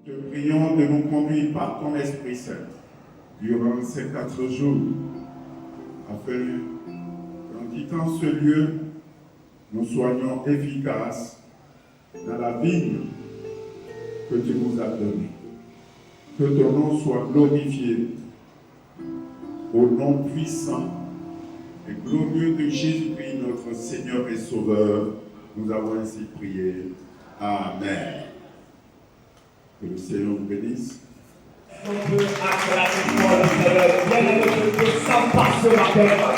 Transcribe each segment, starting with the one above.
Te prions de nous conduire par ton Esprit Saint durant ces 4 jours, afin qu'en quittant ce lieu, nous soyons efficaces dans la vigne que tu nous as donnée. Que ton nom soit glorifié au nom puissant et glorieux de Jésus-Christ, notre Seigneur et Sauveur. Nous avons ainsi prié. Amen. Que le Seigneur vous bénisse. On peut acclamer pour le Seigneur. Bien-aimé, je te sens pas ce matin.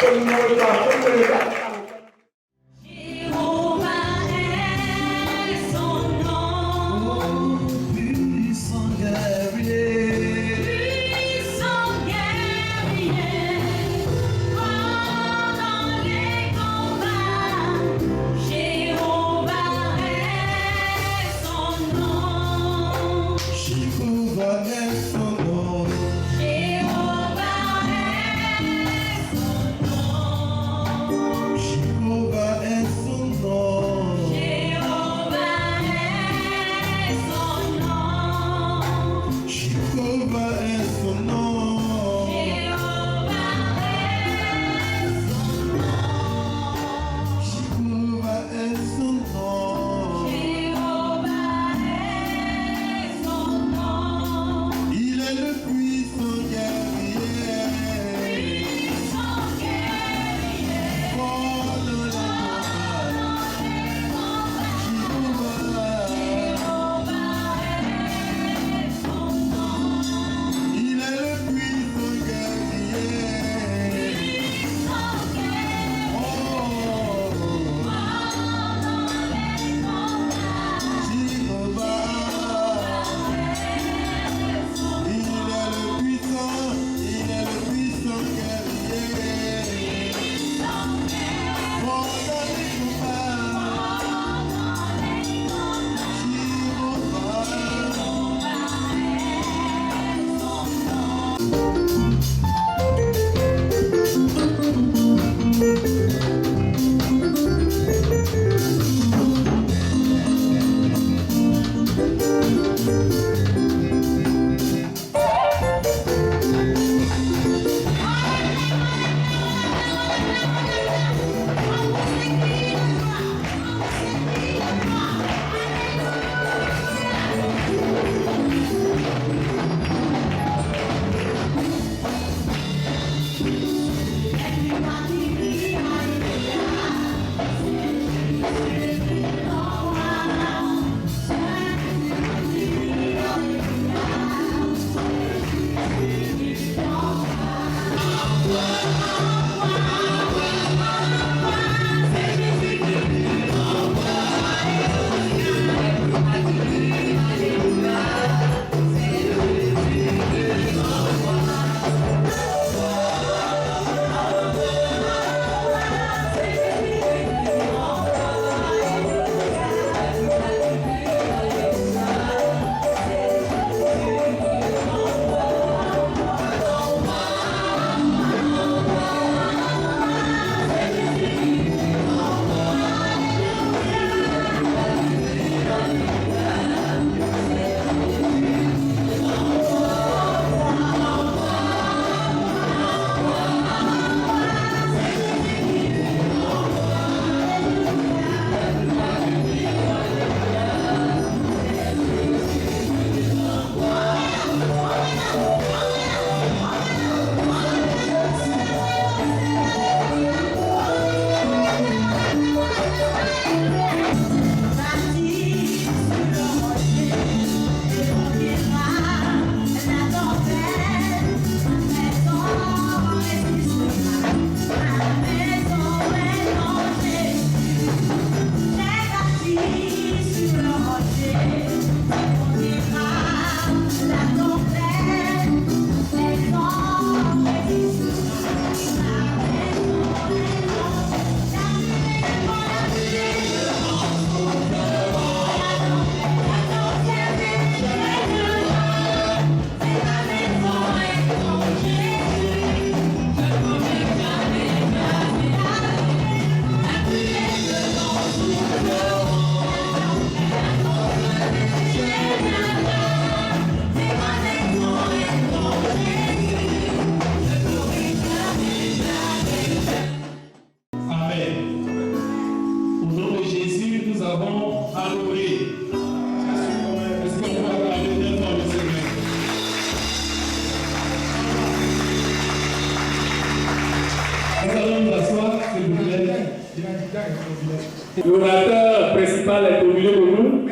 L'orateur principal est au milieu de nous.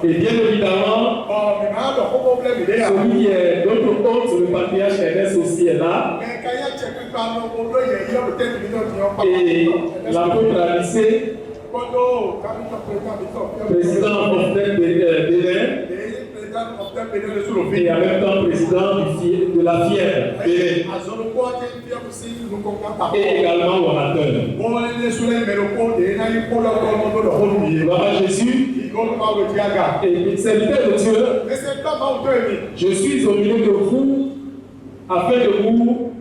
Et bien évidemment, celui qui est notre hôte, le patriarche Ernest aussi est là. Et l'apôtre Alissé, président of Bénin, et en même temps président de la fière Bénin. Et également orateur. Gloire à Jésus. Et serviteur de Dieu, je suis au milieu de vous afin de vous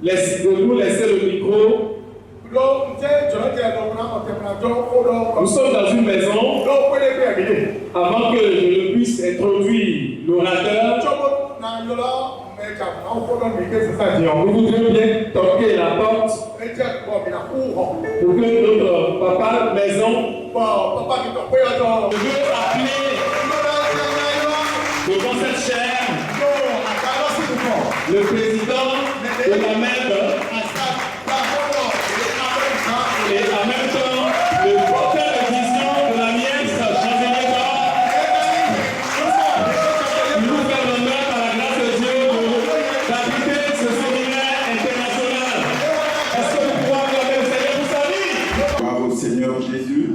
laisser le micro. Nous sommes dans une maison. Avant que je ne puisse introduire l'orateur, nous voudrions bien toquer la porte pour que notre papa maison veut appeler devant cette chaire le président de la MED et en même temps le porteur de vision de la Mies, Jean-Xavier Bord. Il nous fait l'honneur par la grâce de Dieu d'abriter ce séminaire international. Est-ce que vous pouvez acclamer le Seigneur pour sa vie? Gloire au Seigneur Jésus.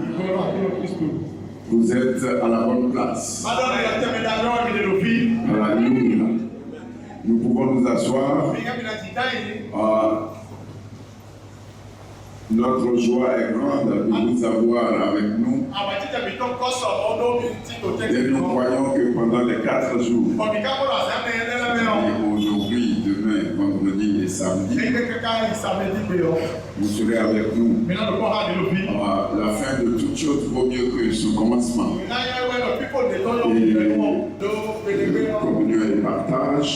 Vous êtes à la bonne place. Alléluia. Nous pouvons nous asseoir. Notre joie est grande de vous avoir avec nous. Et nous croyons que pendant les 4 jours, aujourd'hui, demain, vendredi et samedi, vous serez avec nous. La fin de toute chose vaut mieux que son commencement. Et communion et partage.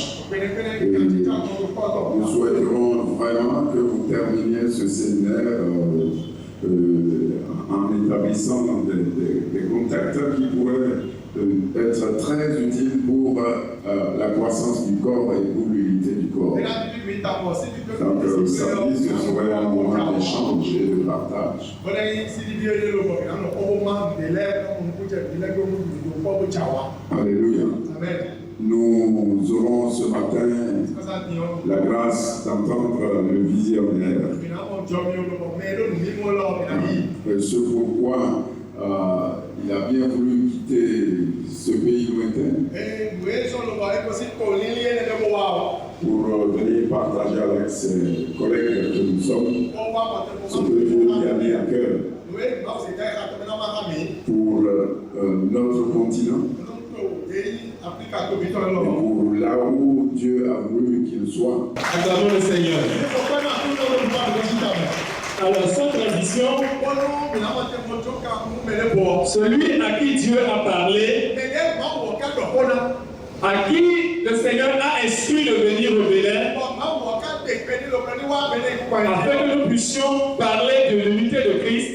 Nous souhaiterons vraiment que vous terminiez ce séminaire en établissant des contacts qui pourraient être très utiles pour la croissance du corps et pour l'unité du corps. Donc, samedi, ce serait un moment d'échange et de partage. Alléluia. Nous aurons ce matin la grâce d'entendre le visionnaire. Ce pourquoi il a bien voulu quitter ce pays lointain pour venir partager avec ses collègues que nous sommes ce que Dieu lui a mis à cœur pour notre continent. Et pour là où Dieu a voulu qu'il soit. Acclamons le Seigneur. Alors, sans transition, celui à qui Dieu a parlé, à qui le Seigneur a instruit de venir au Bénin, afin que nous puissions parler de l'unité de Christ.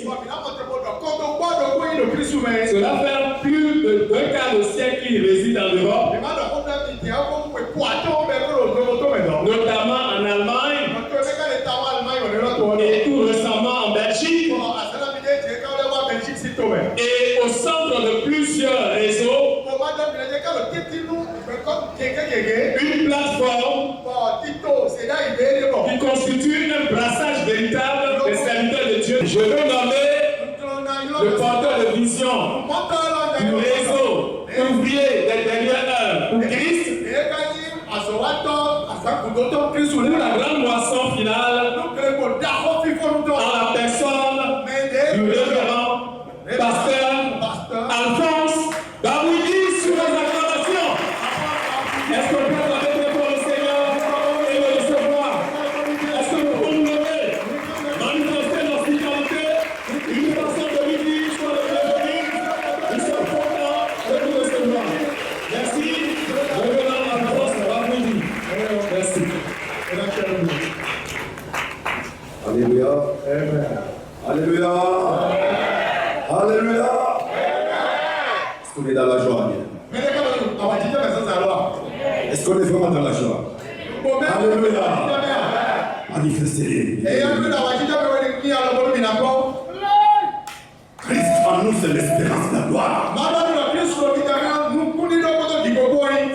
Cela fait plus d'un quart de siècle qu'il réside en Europe, notamment en Allemagne et tout récemment en Belgique, et au centre de plusieurs réseaux, une plateforme qui constitue un brassage véritable des serviteurs de Dieu. Je veux nommer le porteur de vision du réseau ouvrier des dernières heures pour Christ, pour la grande moisson finale, en la personne du révérend pasteur Alphonse Baboudi, sur les acclamations. Est-ce que vous pouvez acclamer pour le Seigneur et le recevoir? Est-ce que nous pouvons nous lever, manifester notre fidélité, une façon de lui dire sur le bienvenu, nous sommes contents de vous recevoir. Merci, révérend Alphonse Baboudi. Merci. Alléluia. Alléluia. Alléluia. Est-ce qu'on est dans la joie? Est-ce qu'on est vraiment dans la joie? Alléluia. Manifestez. nous, c'est l'espérance de la gloire.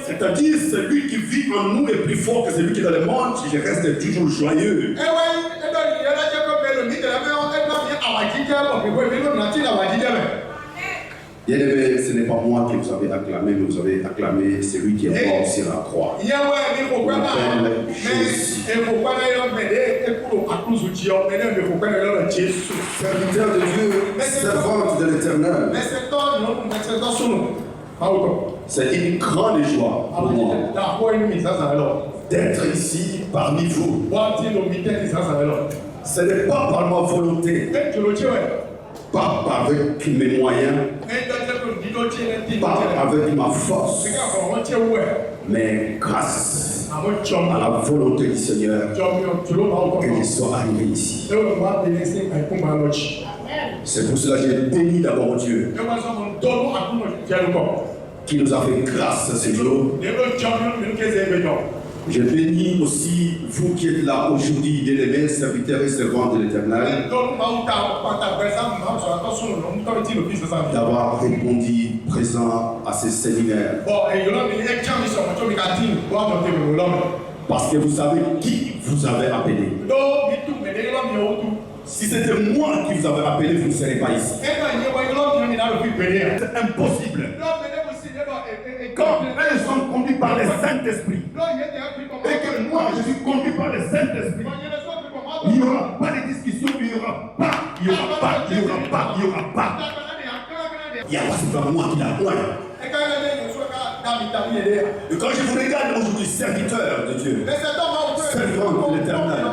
C'est-à-dire, celui qui vit en nous est plus fort que celui qui est dans le monde, il reste toujours joyeux. Bien aimé, ce n'est pas moi qui vous avez acclamé, mais vous avez acclamé celui qui est mort sur la croix. Serviteur de Dieu, servante de l'Éternel. C'est une grande joie pour moi d'être ici parmi vous. Ce n'est pas par ma volonté, pas avec mes moyens, pas avec ma force, mais grâce à la volonté du Seigneur que je sois arrivé ici. C'est pour cela que j'ai béni d'abord Dieu qui nous a fait grâce ce jour. Je bénis aussi vous qui êtes là aujourd'hui, bien-aimés, serviteurs et servantes de l'Éternel, d'avoir répondu présent à ce séminaire. Parce que vous savez qui vous avez appelé. Si c'était moi qui vous avais appelé, vous ne serez pas ici. C'est impossible. Quand eux sont conduits par le Saint-Esprit, et que moi je suis conduit par le Saint-Esprit, il n'y aura pas de discussion, il n'y aura pas. Il n'y a pas, c'est pas moi qui l'a point. Et quand je vous regarde aujourd'hui, serviteur de Dieu, servant de l'Éternel,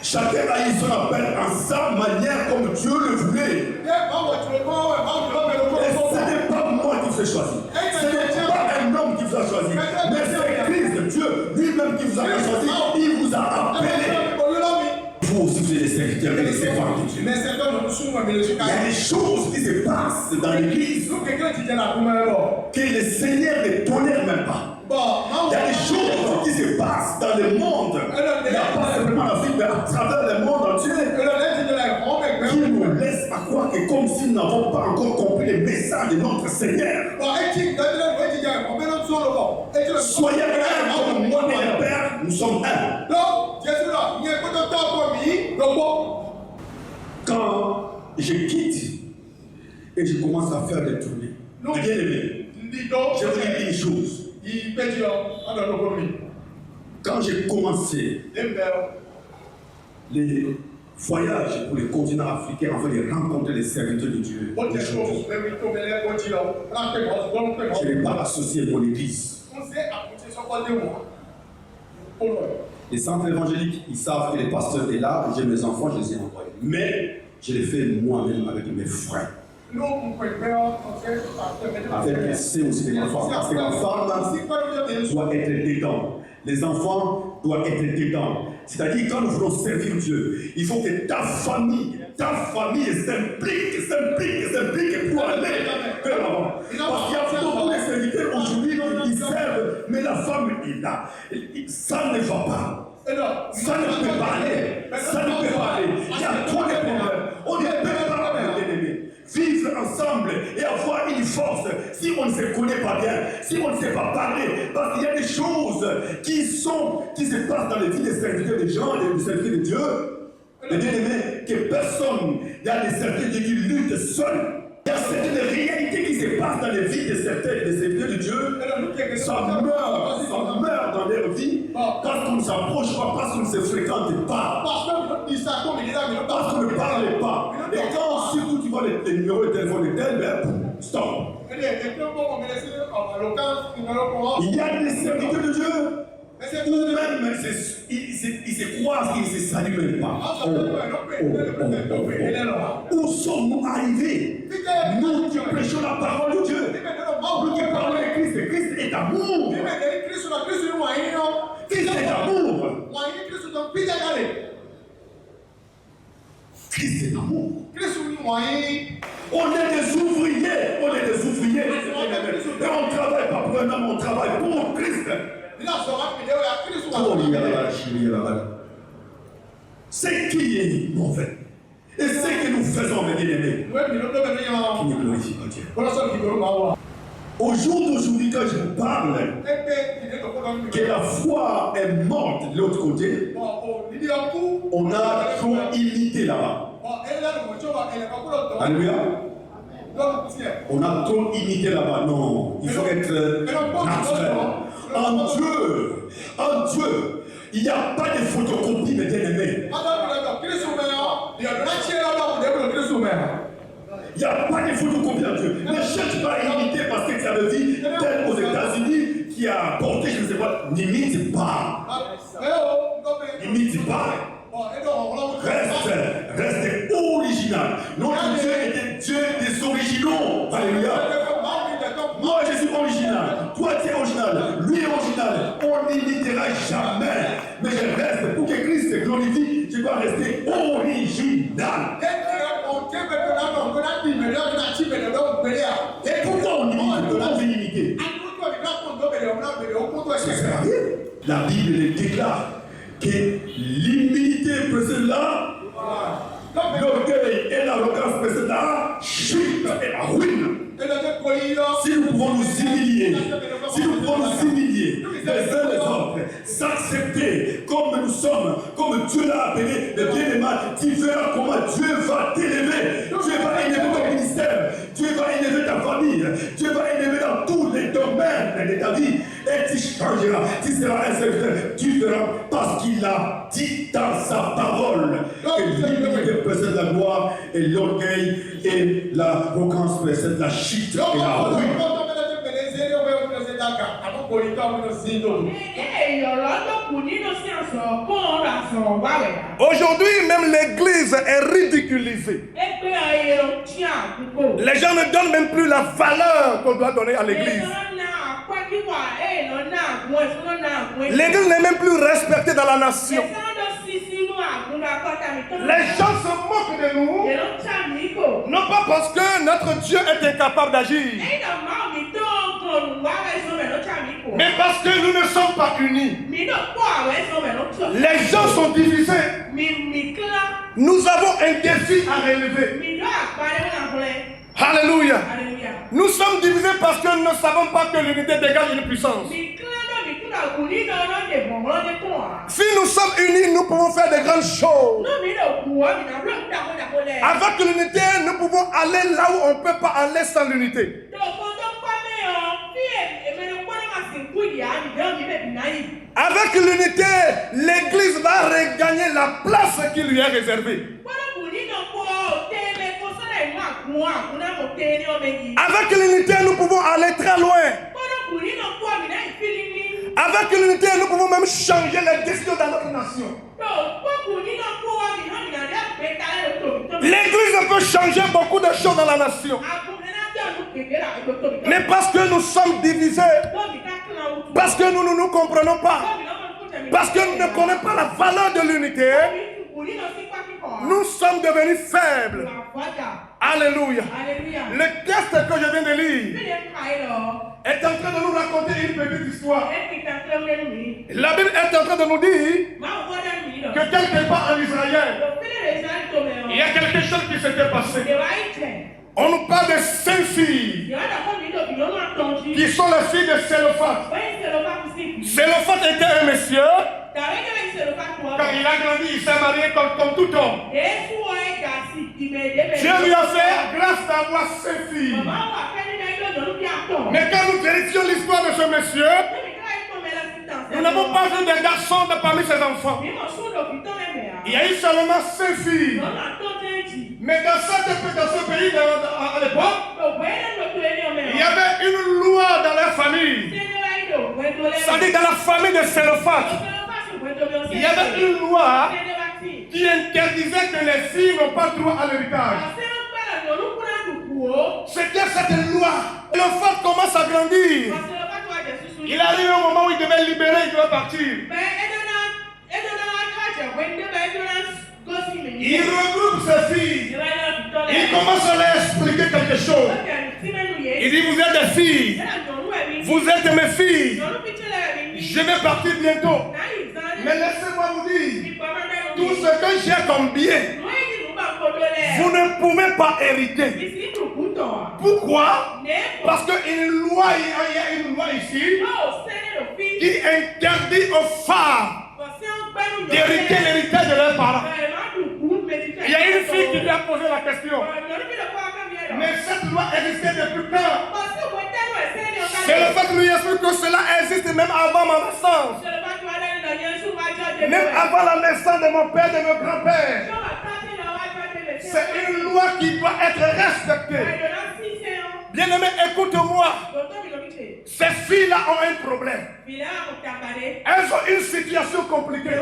chacun a eu son appel en sa manière comme Dieu le voulait. Et ce n'est pas moi qui vous ai choisi. Ce n'est pas un homme qui vous a choisi. Mais c'est Christ, Dieu lui-même qui vous a choisi. Il vous a appelé. Vous aussi, vous êtes des serviteurs et des servants de Dieu. Il y a des choses qui se passent dans l'église que le Seigneur ne tolère même pas. Il y a des choses qui se passent dans le monde. Il n'y a pas simplement l'Afrique, mais à travers le monde entier. Qui nous laisse à croire que comme si nous n'avons pas encore compris le message de notre Seigneur. Soyez un comme moi et le Père, nous sommes un. Quand je quitte et je commence à faire des tournées, bien aimé, je vous dis une chose. Quand j'ai commencé les voyages pour les continents africains afin de rencontrer les serviteurs de Dieu, je n'ai pas associé mon église. Les centres évangéliques, ils savent que les pasteurs sont là, j'ai mes enfants, je les ai envoyés. Mais je l'ai fait moi-même avec mes frères. Avec c'est aussi des enfants. Parce que la femme doit être dedans. Les enfants doivent être dedans. C'est-à-dire, quand nous voulons servir Dieu, il faut que ta famille s'implique pour aller vers l'avant. Parce qu'il y a beaucoup de serviteurs aujourd'hui qui servent, mais la femme est là. Ça ne va pas. Ça ne peut pas aller. Ça ne peut pas aller. Il y a trop de problèmes. On ne peut pas, bien-aimés, vivre ensemble et avoir une force si on ne se connaît pas bien, si on ne sait pas parler. Parce qu'il y a des choses qui se passent dans les vies des serviteurs des gens, des serviteurs de Dieu. Mais bien-aimés, que personne, il y a des serviteurs de Dieu qui luttent seuls. Il y a certaines réalités qui se passent dans les vies des serviteurs de Dieu. Ça meurt dans leur vie parce qu'on ne s'approche pas, parce qu'on ne se fréquente pas, parce qu'on ne parle pas. Et quand surtout tu vois les numéros de téléphone de tel, ben stop. Il y a des serviteurs de Dieu ou même ils se croisent et ils ne se saluent même pas. Où sommes-nous arrivés? Nous qui prêchons la parole de Dieu, nous qui parlons de Christ. Christ est amour. Christ est amour. Christ est amour. On est des ouvriers. Et on ne travaille pas pour un homme, on travaille pour Christ. C'est qui est mauvais. Et ce que nous faisons, mes bien-aimés, qui ne glorifie pas Dieu. Au jour d'aujourd'hui, quand je vous parle, que la foi est morte de l'autre côté, on a trop imité là-bas. Alléluia. On a trop imité là-bas. Non, il faut être naturel. En Dieu, il n'y a pas de photocopie, mes bien-aimés. Il n'y a pas de photocopie en Dieu. Ne cherche pas à imiter parce que tu avais vu tel aux États-Unis qui a porté, je ne sais pas, n'imite pas. N'imite pas. Reste original. Notre Dieu était Dieu des originaux. Alléluia. Moi, je suis original. Toi, tu es original. Lui est original. On n'imitera jamais. Mais je reste. Pour que Christ se glorifie, je dois rester original. Et pourquoi on imite? Comment on veut imiter? La Bible déclare que l'humilité précède là, l'orgueil et l'arrogance précèdent là, chute et la ruine. Si nous pouvons nous humilier, les uns les autres, s'accepter comme nous sommes, comme Dieu l'a appelé, le bien-aimé, tu verras comment Dieu va t'élever. Dieu va élever ton ministère, Dieu va élever ta famille, Dieu va élever dans tous les domaines de ta vie. Et tu changeras, tu seras un serviteur, tu verras parce qu'il a dit dans sa parole que l'humilité précède la gloire et l'orgueil et l'arrogance précède la chute et la ruine. Aujourd'hui, même l'église est ridiculisée. Les gens ne donnent même plus la valeur qu'on doit donner à l'église. L'église n'est même plus respectée dans la nation. Les gens se moquent de nous, non pas parce que notre Dieu est incapable d'agir, mais parce que nous ne sommes pas unis. Les gens sont divisés. Nous avons un défi à relever. Alléluia. Nous sommes divisés parce que nous ne savons pas que l'unité dégage une puissance. Si nous sommes unis, nous pouvons faire de grandes choses. Avec l'unité, nous pouvons aller là où on ne peut pas aller sans l'unité. Avec l'unité, l'Église va regagner la place qui lui est réservée. Avec l'unité, nous pouvons aller très loin. Avec l'unité, nous pouvons même changer les décisions dans notre nation. L'Église peut changer beaucoup de choses dans la nation. Mais parce que nous sommes divisés, parce que nous ne nous comprenons pas, parce que nous ne connaissons pas la valeur de l'unité, nous sommes devenus faibles. Alléluia. Le texte que je viens de lire est en train de nous raconter une petite histoire. La Bible est en train de nous dire que quelque part en Israël, il y a quelque chose qui s'était passé. On nous parle de 5 filles qui sont les filles de Sélophate. Sélophate était un monsieur. Quand il a grandi, il s'est marié comme tout homme. Dieu lui a fait grâce d'avoir 5 filles. Mais quand nous vérifions l'histoire de ce monsieur, nous n'avons pas vu de garçons parmi ses enfants. Il y a eu seulement 5 filles. Mais dans ce pays, à l'époque, il y avait une loi dans la famille. C'est-à-dire dans la famille de Sélophate. Il y avait une loi qui interdisait que les filles n'ont pas droit à l'héritage. C'était cette loi. Sélophate commence à grandir. Il arrive au moment où il devait libérer, il devait partir. Il regroupe ses filles. Il commence à leur expliquer quelque chose. Il dit, vous êtes des filles. Vous êtes mes filles. Je vais partir bientôt. Mais laissez-moi vous dire, tout ce que j'ai comme bien, Vous ne pouvez pas hériter. Pourquoi? Parce qu'il y a une loi ici qui interdit aux femmes d'hériter l'héritage de leurs parents. Il y a une fille qui vient poser la question. Mais cette loi existait depuis quand? C'est le fait que lui explique que cela existe même avant ma naissance. Même avant la naissance de mon père et de mon grand-père. C'est une loi qui doit être respectée. Bien-aimé, écoute-moi. Ces filles-là ont un problème. Elles ont une situation compliquée.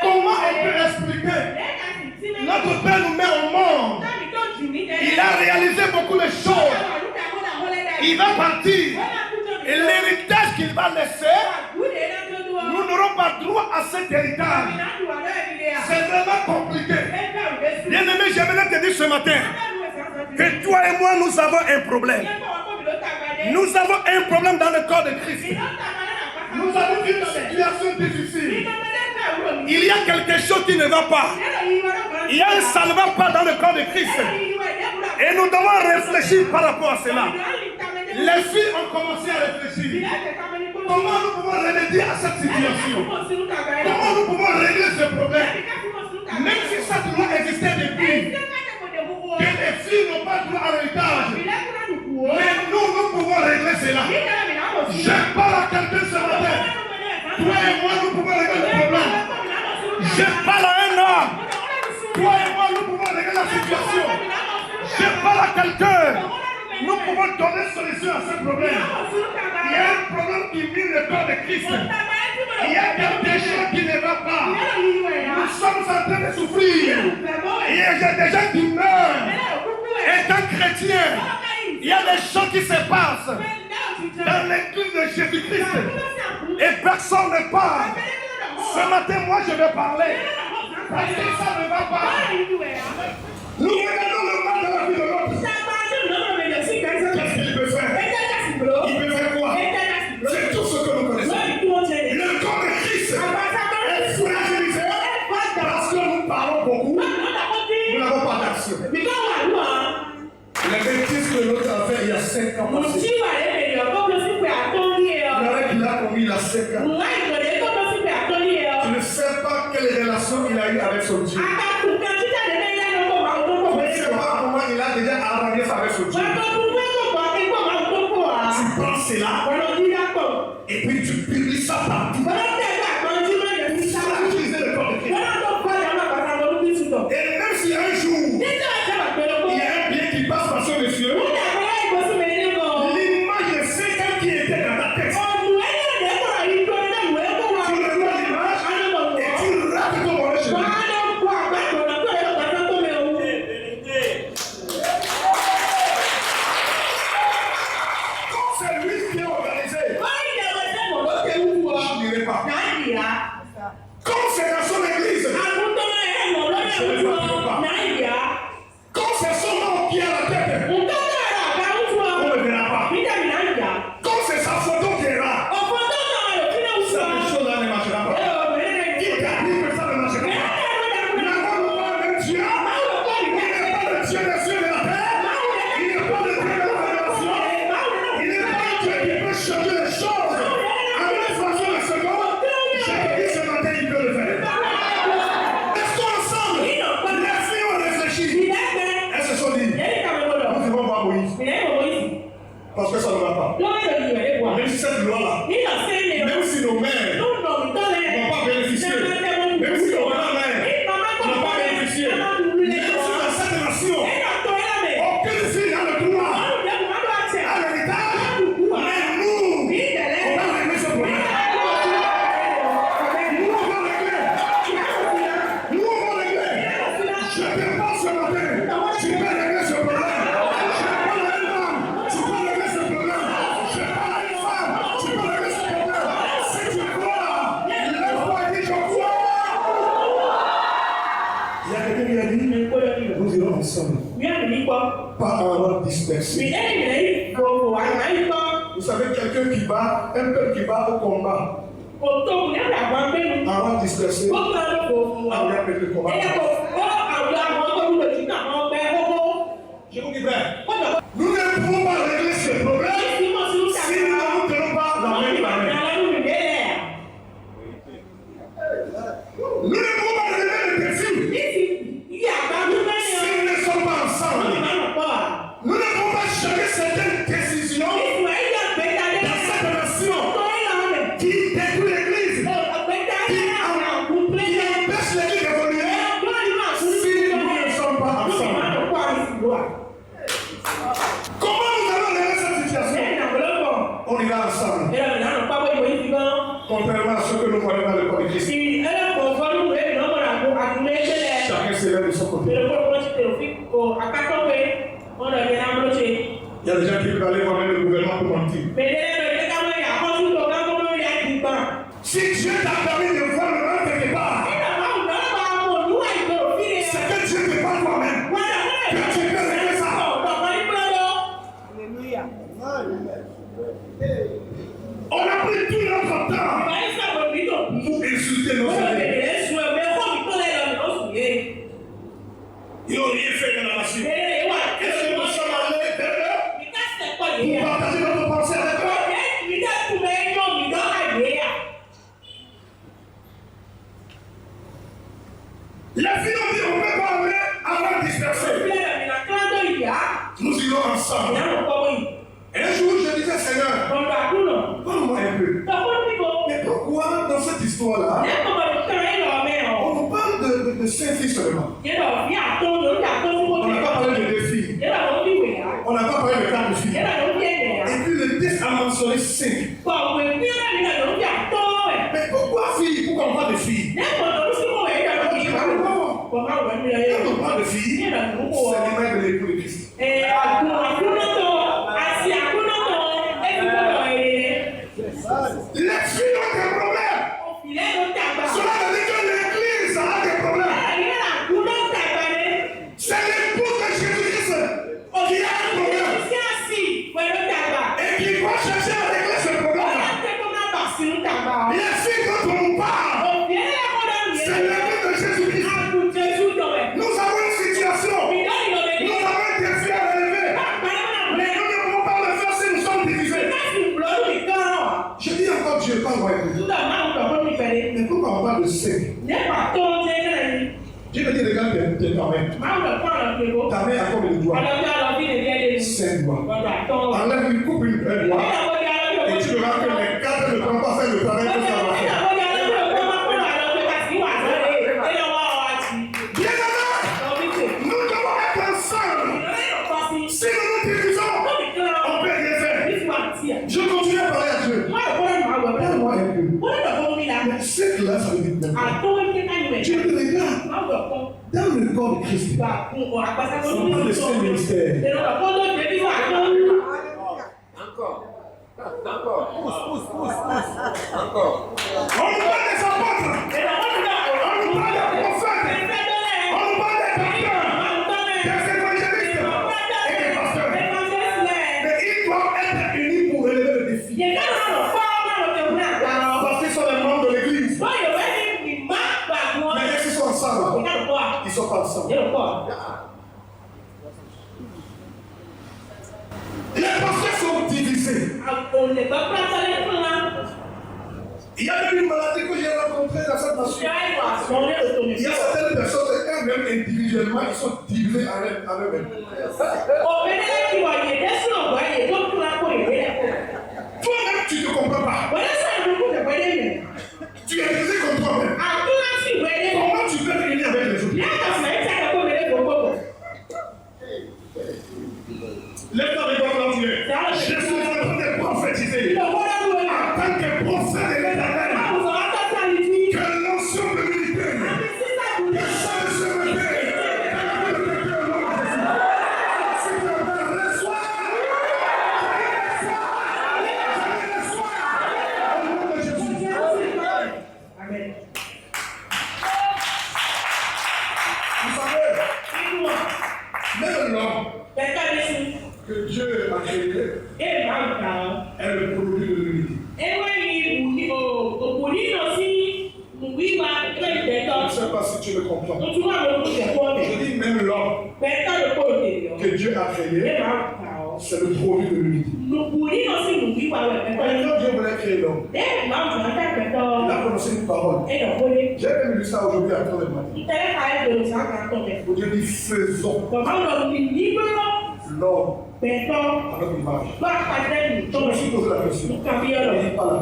Comment on peut expliquer? Notre Père nous met au monde. Il a réalisé beaucoup de choses. Il va partir. Et l'héritage qu'il va laisser, nous n'aurons pas droit à cet héritage. C'est vraiment compliqué. Bien-aimé, j'aimerais te dire ce matin que toi et moi, nous avons un problème. Nous avons un problème dans le corps de Christ. Nous avons une situation difficile. Il y a quelque chose qui ne va pas. Il y a ça ne va pas dans le corps de Christ. Et nous devons réfléchir par rapport à cela. Les filles ont commencé à réfléchir. Comment nous pouvons remédier à cette situation? Comment nous pouvons régler ce problème? Même si cette loi existait depuis, que les filles n'ont pas droit à l'héritage. Mais nous pouvons régler cela. Je parle à quelqu'un ce matin. Toi et moi, nous pouvons régler le problème. Je parle à un homme. Toi et moi, nous pouvons régler la situation. Je parle à quelqu'un. Nous pouvons donner solution à ce problème. Il y a un problème qui vit le corps de Christ. Il y a quelque chose qui ne va pas. Nous sommes en train de souffrir. Il y a des gens qui meurent. Étant chrétiens, il y a des choses qui se passent dans l'église de Jésus-Christ. Et personne ne parle. Ce matin, moi, je vais parler. Parce que ça ne va pas. Nous regardons le mal de la vie de l'autre. Qu'est-ce qu'il peut faire? Il peut faire quoi? C'est tout ce que nous connaissons. Le corps de Christ est fragilisé parce que nous parlons beaucoup. Nous n'avons pas d'action. Les bêtises que l'autre a fait il y a 5 ans. Il a commis il y a 5 ans. Tu ne sais pas quelle relation il a eu avec son Dieu. Tu ne sais pas comment il a déjà arrangé avec son Dieu. Tu prends cela et puis tu publies ça partout. Et même si un jour il y a un bien qui passe par ce monsieur, l'image de Satan qui était dans ta tête, tu revois l'image et tu rates ton mauvais chemin. Quand c'est lui qui est organisé, je n'irai pas. Quand c'est dans son église, je ne vais pas. Quand c'est son nom qui est à la tête, on ne verra pas. Quand c'est sa photo qui est là, cette chose-là ne marchera pas. Qui t'a dit que ça ne marchera pas? N'avons-nous pas le Dieu? Il n'est pas le Dieu des cieux et de la terre. Il n'est pas le Dieu de la révélation. Il n'est pas un Dieu qui peut changer les choses en une fraction de seconde. Je te dis ce matin, il peut le faire. Restons ensemble. Les filles ont réfléchi. Elles se sont dit, nous devons voir Moïse. Parce que ça ne va pas. Même si cette loi-là, même si nos mères n'ont pas bénéficié, même si nos grands-mères n'ont pas bénéficié, même si dans cette nation, aucune fille n'a le droit à l'héritage, mais nous, on va régler ce problème. Nous, on va régler. Nous, on va régler. Je te parle ce matin. Tu peux régler ce problème. Je parle à un homme. Tu peux régler ce problème. Je parle à une femme. Tu peux régler ce problème. Si tu crois, lève-toi et dis je crois. Il y a quelqu'un qui a dit, nous irons ensemble. Pas en ordre dispersé. Vous savez, quelqu'un qui va, un peuple qui va au combat, en ordre dispersé, on appelle le combat. Je vous dis vrai. Nous ne pouvons pas régler ce problème si nous ne tenons pas la main de la main. Nous ne pouvons pas relever le défi si nous ne sommes pas ensemble. Nous ne pouvons pas changer certaines décisions dans cette nation qui détruit l'Église, qui empêche l'Église d'évoluer si nous ne sommes pas ensemble. Comment nous allons régler cette situation? On ira ensemble. Contrairement à ce que nous voyons dans le corps de Christ. Chacun se lève de son côté. Il y a des gens qui veulent aller voir même le gouvernement pour mentir. Si Dieu t'a permis de voir le mal quelque part, c'est que Dieu te parle toi-même. Que tu peux régler ça. On a pris tout notre temps pour insulter nos amis. Ils n'ont rien fait dans la nation. Est-ce que nous sommes allés vers eux pour partager notre pensée avec eux? Les filles ont dit on ne peut pas aller avant de disperser. Nous irons ensemble. Un jour, je disais, Seigneur, parle-moi un peu. Mais pourquoi dans cette histoire-là, on nous parle de 5 filles seulement? On n'a pas parlé de 2 filles. On n'a pas parlé de 4 filles. Et puis le texte a mentionné 5. Mais pourquoi filles? Pourquoi on parle de filles? Quand on parle de filles, c'est l'image de l'époux de Christ. Les filles ont des problèmes. Cela veut dire que l'Église a des problèmes. C'est l'époux de Jésus-Christ qui a un problème. Et qui va chercher à régler ce problème. Les filles, quand on parle, c'est l'époux de Jésus-Christ. Nous avons une situation. Nous avons un défi à relever. Mais nous ne pouvons pas le faire si nous sommes divisés. Je dis encore Dieu, parle-moi un peu. Mais pourquoi on parle de 5? Dieu me dit, regarde ta main. Ta main a combien de doigts? 5 doigts. Enlève une coupe, une doigt. Et tu verras que les 4 ne pourront pas faire le travail que ça va faire. Bien aimé, nous devons être ensemble. Si nous nous divisons, on ne peut rien faire. Je continue à parler à Dieu. Parle-moi un peu. Mais c'est là, ça veut dire Dieu te regarde. Dans le corps de Christ, on parle de ce ministère. Encore. Encore. On nous parle des apôtres. On nous parle des prophètes. On nous parle des pasteurs, des évangélistes et des pasteurs. Mais ils doivent être unis pour relever le défi. Parce qu'ils sont les membres de l'Église. Mais s'ils sont ensemble, ils ne sont pas ensemble. Les pasteurs sont divisés. Il y a même une maladie que j'ai rencontrée dans cette nation. Il y a certaines personnes, elles-mêmes individuellement, ils sont divisés en eux-mêmes. Toi-même, tu ne comprends pas. Tu es divisé comme toi-même. Comment tu peux réunir avec les autres? Lève-toi avec toi quand tu es. Je suis en train de prophétiser. En tant que prophète de l'Éternel, que l'ensemble de l'unité, que ça ne se répète. Amen. Vous savez, même l'homme que Dieu a créé est le produit de l'unité. Je ne sais pas si tu le comprends. Je dis même l'homme que Dieu a créé, c'est le produit de l'unité. Quand Dieu voulait créer l'homme, il a prononcé une parole. J'ai même lu ça aujourd'hui à 3 h du matin. Où Dieu dit faisons l'homme à notre image. Je me suis posé la question. Il dit pas là.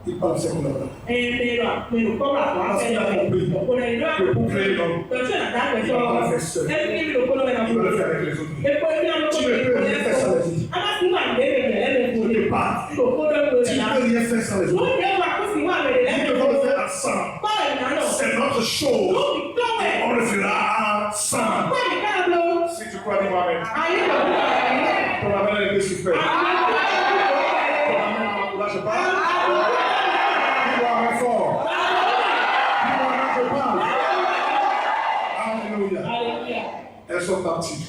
Il parle secondaire. Parce qu'il a compris que pour créer l'homme, il va le faire seul. Il va le faire avec les autres. Tu ne peux rien faire sans les autres. Au départ, tu ne peux rien faire sans les autres. Nous devons le faire ensemble. C'est notre chose. On le fera ensemble. Si tu crois, dis-moi amen. Ton amen est le super. Ton amen n'encourage pas. Dis-moi amen fort. Dis-moi amen je parle. Alléluia. Elles sont parties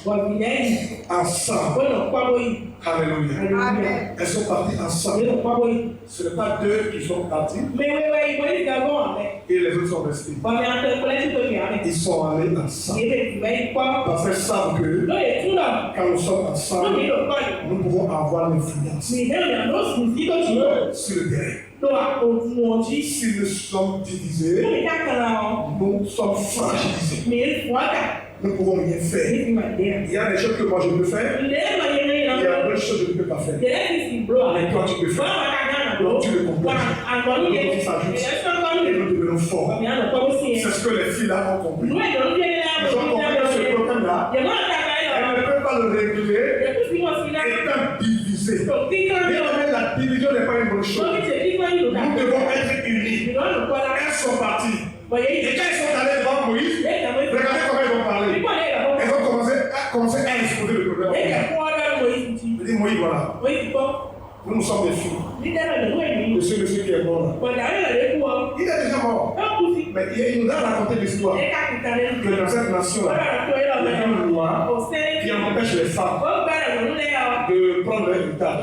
ensemble. Alléluia. Elles sont parties ensemble. Ce n'est pas deux qui sont partis et les autres sont restés. Ils sont allés ensemble. Parce qu'ils savent que quand nous sommes ensemble, nous pouvons avoir l'influence sur le terrain. Si nous sommes divisés, nous sommes fragilisés. Nous ne pouvons rien faire. Il y a des choses que moi je peux faire. Il y a d'autres choses que je ne peux pas faire. Mais toi tu peux faire. Donc tu le complètes. Nous s'ajoute. Et nous devenons forts. C'est ce que les filles là ont compris. Ils ont compris que ce problème-là, elles ne peuvent pas le régler étant divisées. Mais la division n'est pas une bonne chose. Nous devons être unis. Elles sont parties. Et quand ils sont allés devant Moïse, regardez comment ils vont parler. Ils vont commencer à exposer le problème. Il dit Moïse, voilà. Nous nous sommes des filles. De ce monsieur qui est mort là. Il est déjà mort. Mais il nous a raconté l'histoire que dans cette nation-là, il y a une loi qui empêche les femmes de prendre leur héritage.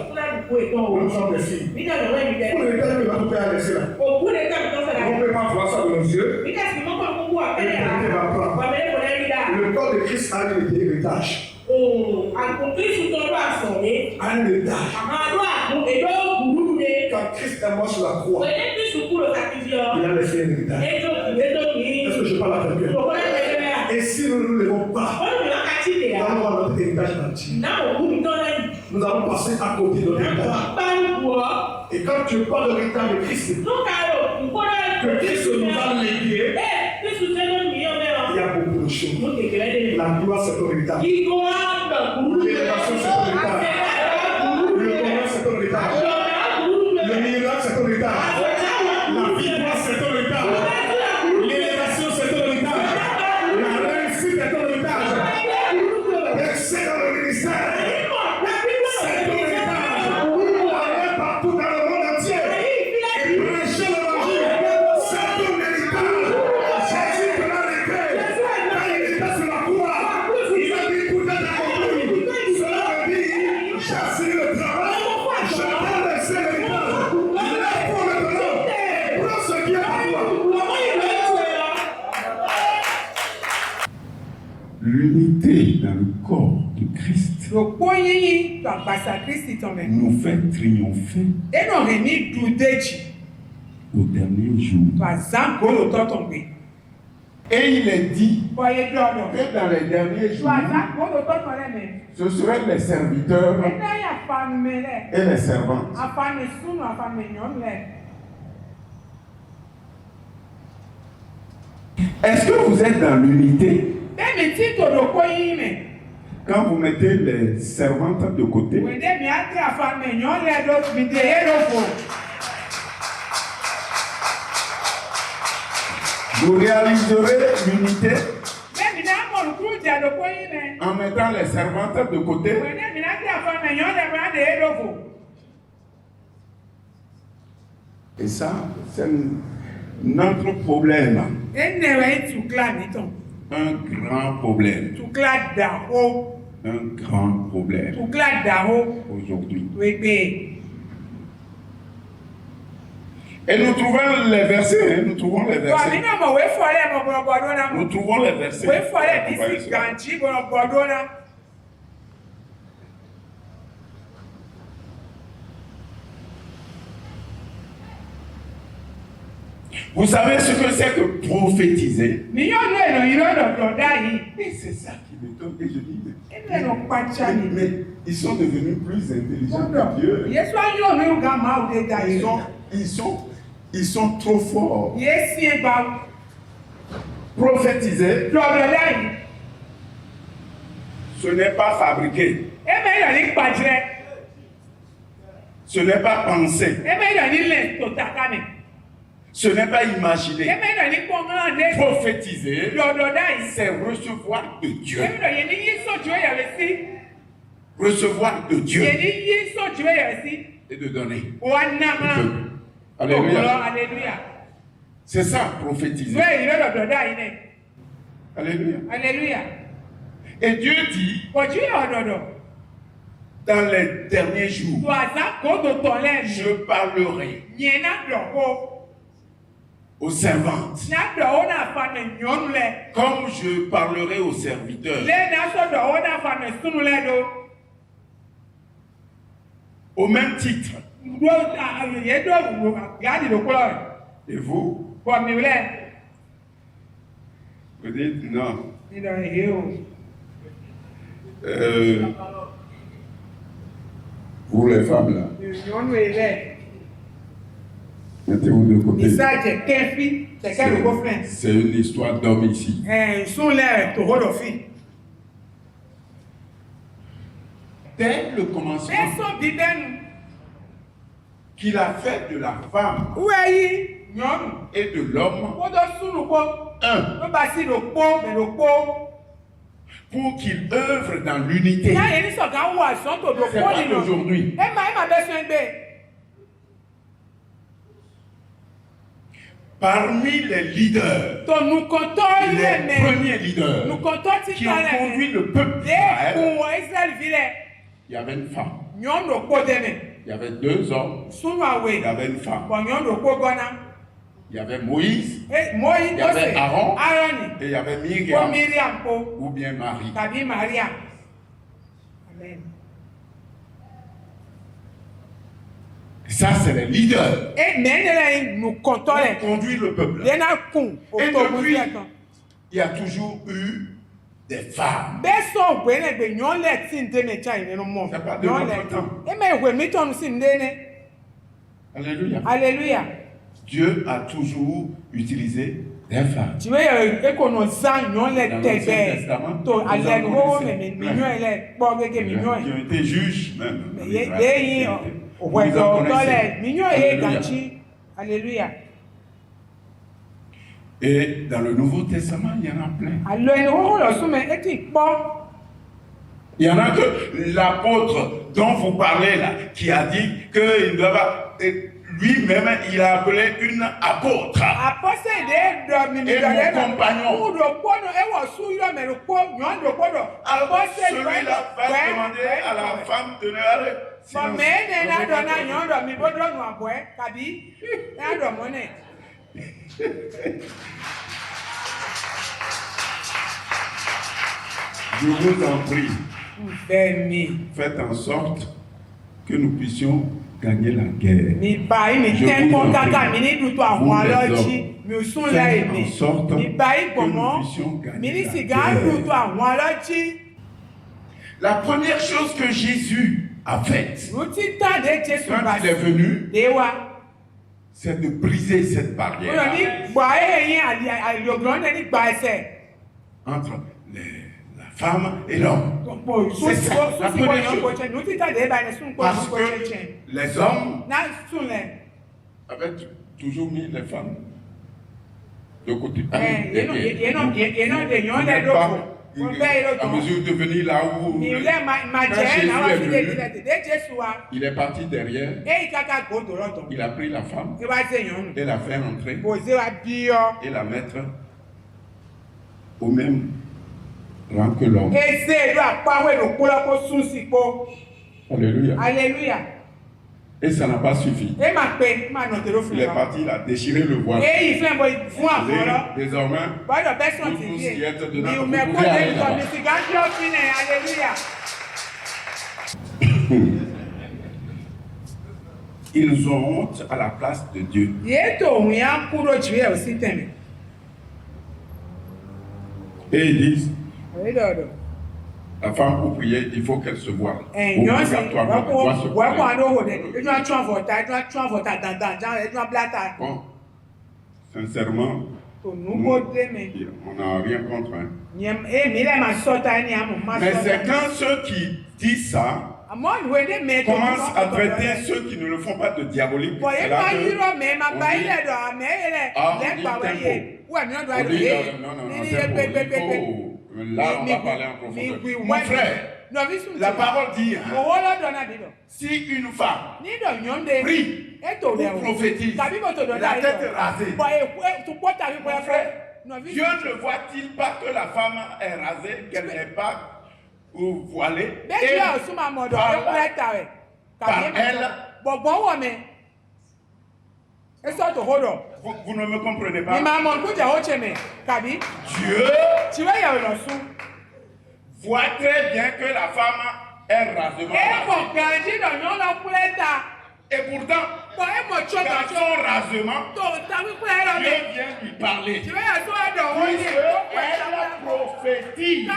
Nous sommes des filles. Pour l'héritage que notre père a laissé là, on ne peut pas voir ça de nos yeux. Et l'héritage va prendre. Le corps de Christ a un héritage. Un héritage. Quand Christ est mort sur la croix, il a laissé un héritage. Est-ce que je parle à quelqu'un? Et si nous ne nous levons pas, nous allons voir notre héritage partir. Nous allons passer à côté de notre héritage. Et quand tu parles de l'héritage de Christ, que Christ nous a légué, il y a beaucoup de choses. La gloire, c'est ton héritage. L'élévation, c'est ton héritage. Le bonheur, c'est ton héritage. Le miracle, c'est ton héritage. La victoire, c'est ton héritage. L'élévation, c'est ton héritage. La réussite, c'est ton héritage. L'excès dans le ministère, c'est ton héritage. Aller partout dans le monde entier et prêcher l'évangile, c'est ton héritage. Jésus te l'a légué. Quand il était sur la croix, il a dit tout est accompli. Cela veut dire j'ai fini le travail, je t'ai laissé l'héritage. Lève-toi maintenant, prends ce qui est à toi. L'unité dans le corps de Christ nous fait triompher au dernier jour. Et il est dit que dans les derniers jours, ce seraient les serviteurs et les servantes. Est-ce que vous êtes dans l'unité? Quand vous mettez les servantes de côté, vous réaliserez l'unité en mettant les servantes de côté. Et ça, c'est notre problème. Un grand problème. Un grand problème aujourd'hui. Et nous trouvons les versets, hein, nous trouvons les versets. Wa mi na mo we fole mo bo bodo na mo. Nous trouvons les versets. We fole bisi ganji bo bodo na. Vous savez ce que c'est que prophétiser? Mi yo no eno iro do da yi. Et c'est ça qui m'étonne. Et je dis, Ene no kwacha ni. mais ils sont devenus plus intelligents que Dieu. Yesu ayo no ga ma o de da yi. Ils sont trop forts. Yesi e ba Prophétiser, do da yi. ce n'est pas fabriquer. E me yo ni pajre. Ce n'est pas penser. E me yo ni le to takame. Ce n'est pas E imaginer. me yo ni ponga ne. Prophétiser, Do da yi. c'est recevoir de Dieu. E me yo ni yi so jo ya le si. Recevoir de Dieu Ye ni yi so jo ya si. et de donner. O na ma. Alléluia. Alléluia. C'est ça, prophétiser. We iro do da yi ne. Alléluia. Alléluia. Et Dieu dit, Ko ju ya ododo. dans les derniers jours, To aza ko do to le mi. je parlerai Nye na do ko. aux servantes Na do o na fa ne nyonu le. comme je parlerai aux serviteurs. Le na so do o na fa ne sunu le do. Au même titre. Do ye do gadi do ko. Et vous, Ko mi le. vous dites non. Ni do he o. Vous les femmes là, Nyonu e le. mettez-vous de côté. Isa je kefi, je ke do ko friend. C'est une histoire d'homme ici. Sun le to ho do fi. Dès le commencement Eso bi benu. qu'il a fait de la femme Weyi nyonu. et de l'homme Ko do sunu ko. un Ko ba si do po, me do po. pour qu'il œuvre dans l'unité. Ya ye ni so ga wa so to do C'est ko pas ni no. d'aujourd'hui. E ma be so ngbe. Parmi les leaders, To nu kontɔ les ye me. premiers leaders Nu kontɔ ti qui ka ont le. conduit le peuple Ye d'Israël, kun Israel vi le. il y avait une femme. Nyɔnu do kpo de me. Il y avait deux hommes, Sunu il y awe. avait une femme. Bon nyɔnu do kpo gɔna. Il y avait Moïse Moyi Il y avait Mose. Aaron. Aaroni. et il y avait Ko Myriam Miriam ko. ou bien Marie. Tabi Maria. Amen. Ça, c'est les leaders E me ne le nu kontɔ qui le. conduit le peuple. Ye na kun. O Et to depuis, bu kan. il y a toujours eu des femmes. Be so gbe ne gbe nyɔnu le ti nde me cha yin no mo. C'est pas de Nyɔnu notre le. temps. E me we mi tɔnu si nde ne. Alléluia. Alléluia. Dieu a toujours utilisé des femmes. Tu veux écono zan yon le Dans tebe l'Ancien Testament, to nous ale avons ho connaissé me plein. minyo ele po gege minyo Qui ont été juges même. en ye Israël. ye Vous we en do connaissez. le minyo e Alléluia. ganchi. Alléluia. Et dans le Nouveau Testament, il y en a plein. Alo en ho lo sume eti po. Il y en a que l'apôtre dont vous parlez là, qui a dit qu'il ne doit pas. Et lui-même, il a appelé une apôtre. Apose de do mi mi Et do mon le compagnon. do po no e wo su yo me lo po yon do po do. Alors, Apose celui-là va demander à la femme de ne aller. Mo me ne na do na yon do mi bo do nu abo e kabi. Na do mo ne. Je vous en prie, Bẹ́ẹ̀ni. faites en sorte que nous puissions gagner la guerre. Mi ba yi mi Je tẹ́ vous kọ́ en kaka prie. mi ní dutu àwọn Vous les ọlọ́jì hommes. mi ò sún Faites láì en mi. sorte Mi ba yi que nous pọ̀mọ́ puissions gagner mi ní la sìgá guerre. dutu àwọn ọlọ́jì. La première chose que Jésus a faite Ruti tá de Jésù quand bá il est venu, dé wa. c'est de briser cette Mo lọ barrière ní gbà ẹ̀yìn àlògbọ́n náà ní gbà ẹsẹ̀. entre la femme et l'homme. Pọ̀ C'est ça, la sún sí première wọ́n yàn chose. kó jẹ́ ruti tá de bá ẹni sún kó Parce sún kó jẹ́ jẹ́. que les hommes Náà sún lẹ̀. avaient toujours mis les femmes de côté. Yénà de yàn lẹ̀ lóko. Mo bẹ́ yìí À lóko. mesure de venir là où Mi lẹ́ ma Quand jẹ́ Jésus náà wá est sí venu, de Jésù wa. il est parti derrière, Èyí kaka gbòdò lọ́dọ̀. il a pris la femme Ẹ wá dé yàn nù. et la fait entrer Bòzé wa bí ọ. et la mettre au même rang que l'homme. Eze ìlú àpáwé ló kó lọ́kọ́ sún sí po. Alléluia. Alléluia. Et ça n'a pas suffi. Et ma paix, ma note de Il est parti, il a déchiré le voile. Et il fait un bon voix. Et désormais, Voilà, personne vous tous qui êtes dedans, mais vous mais pouvez quoi aller de là-bas. Alléluia. Ils ont honte à la place de Dieu. Yeto uya kuro jiwe aussi teme. Et ils disent, Oui, dodo. la femme pour prier, il faut qu'elle se voile. Obligatoirement, elle doit se voiler. Bon, sincèrement, nous, on n'a rien contre. Hein. Mais c'est quand ceux qui disent ça commencent à traiter ceux qui ne le font pas de diabolique. C'est là que on dit, là, on va parler en profondeur. Mon frère, la parole dit, si une femme prie ou prophétise, la tête rasée, mon frère, Dieu ne voit-il pas que la femme est rasée, qu'elle n'est pas voilée, et par elle, vous ne me comprenez pas. Dieu voit très bien que la femme est rasée. Et pourtant, dans son rasement, Dieu vient lui parler. Puisque elle prophétise. La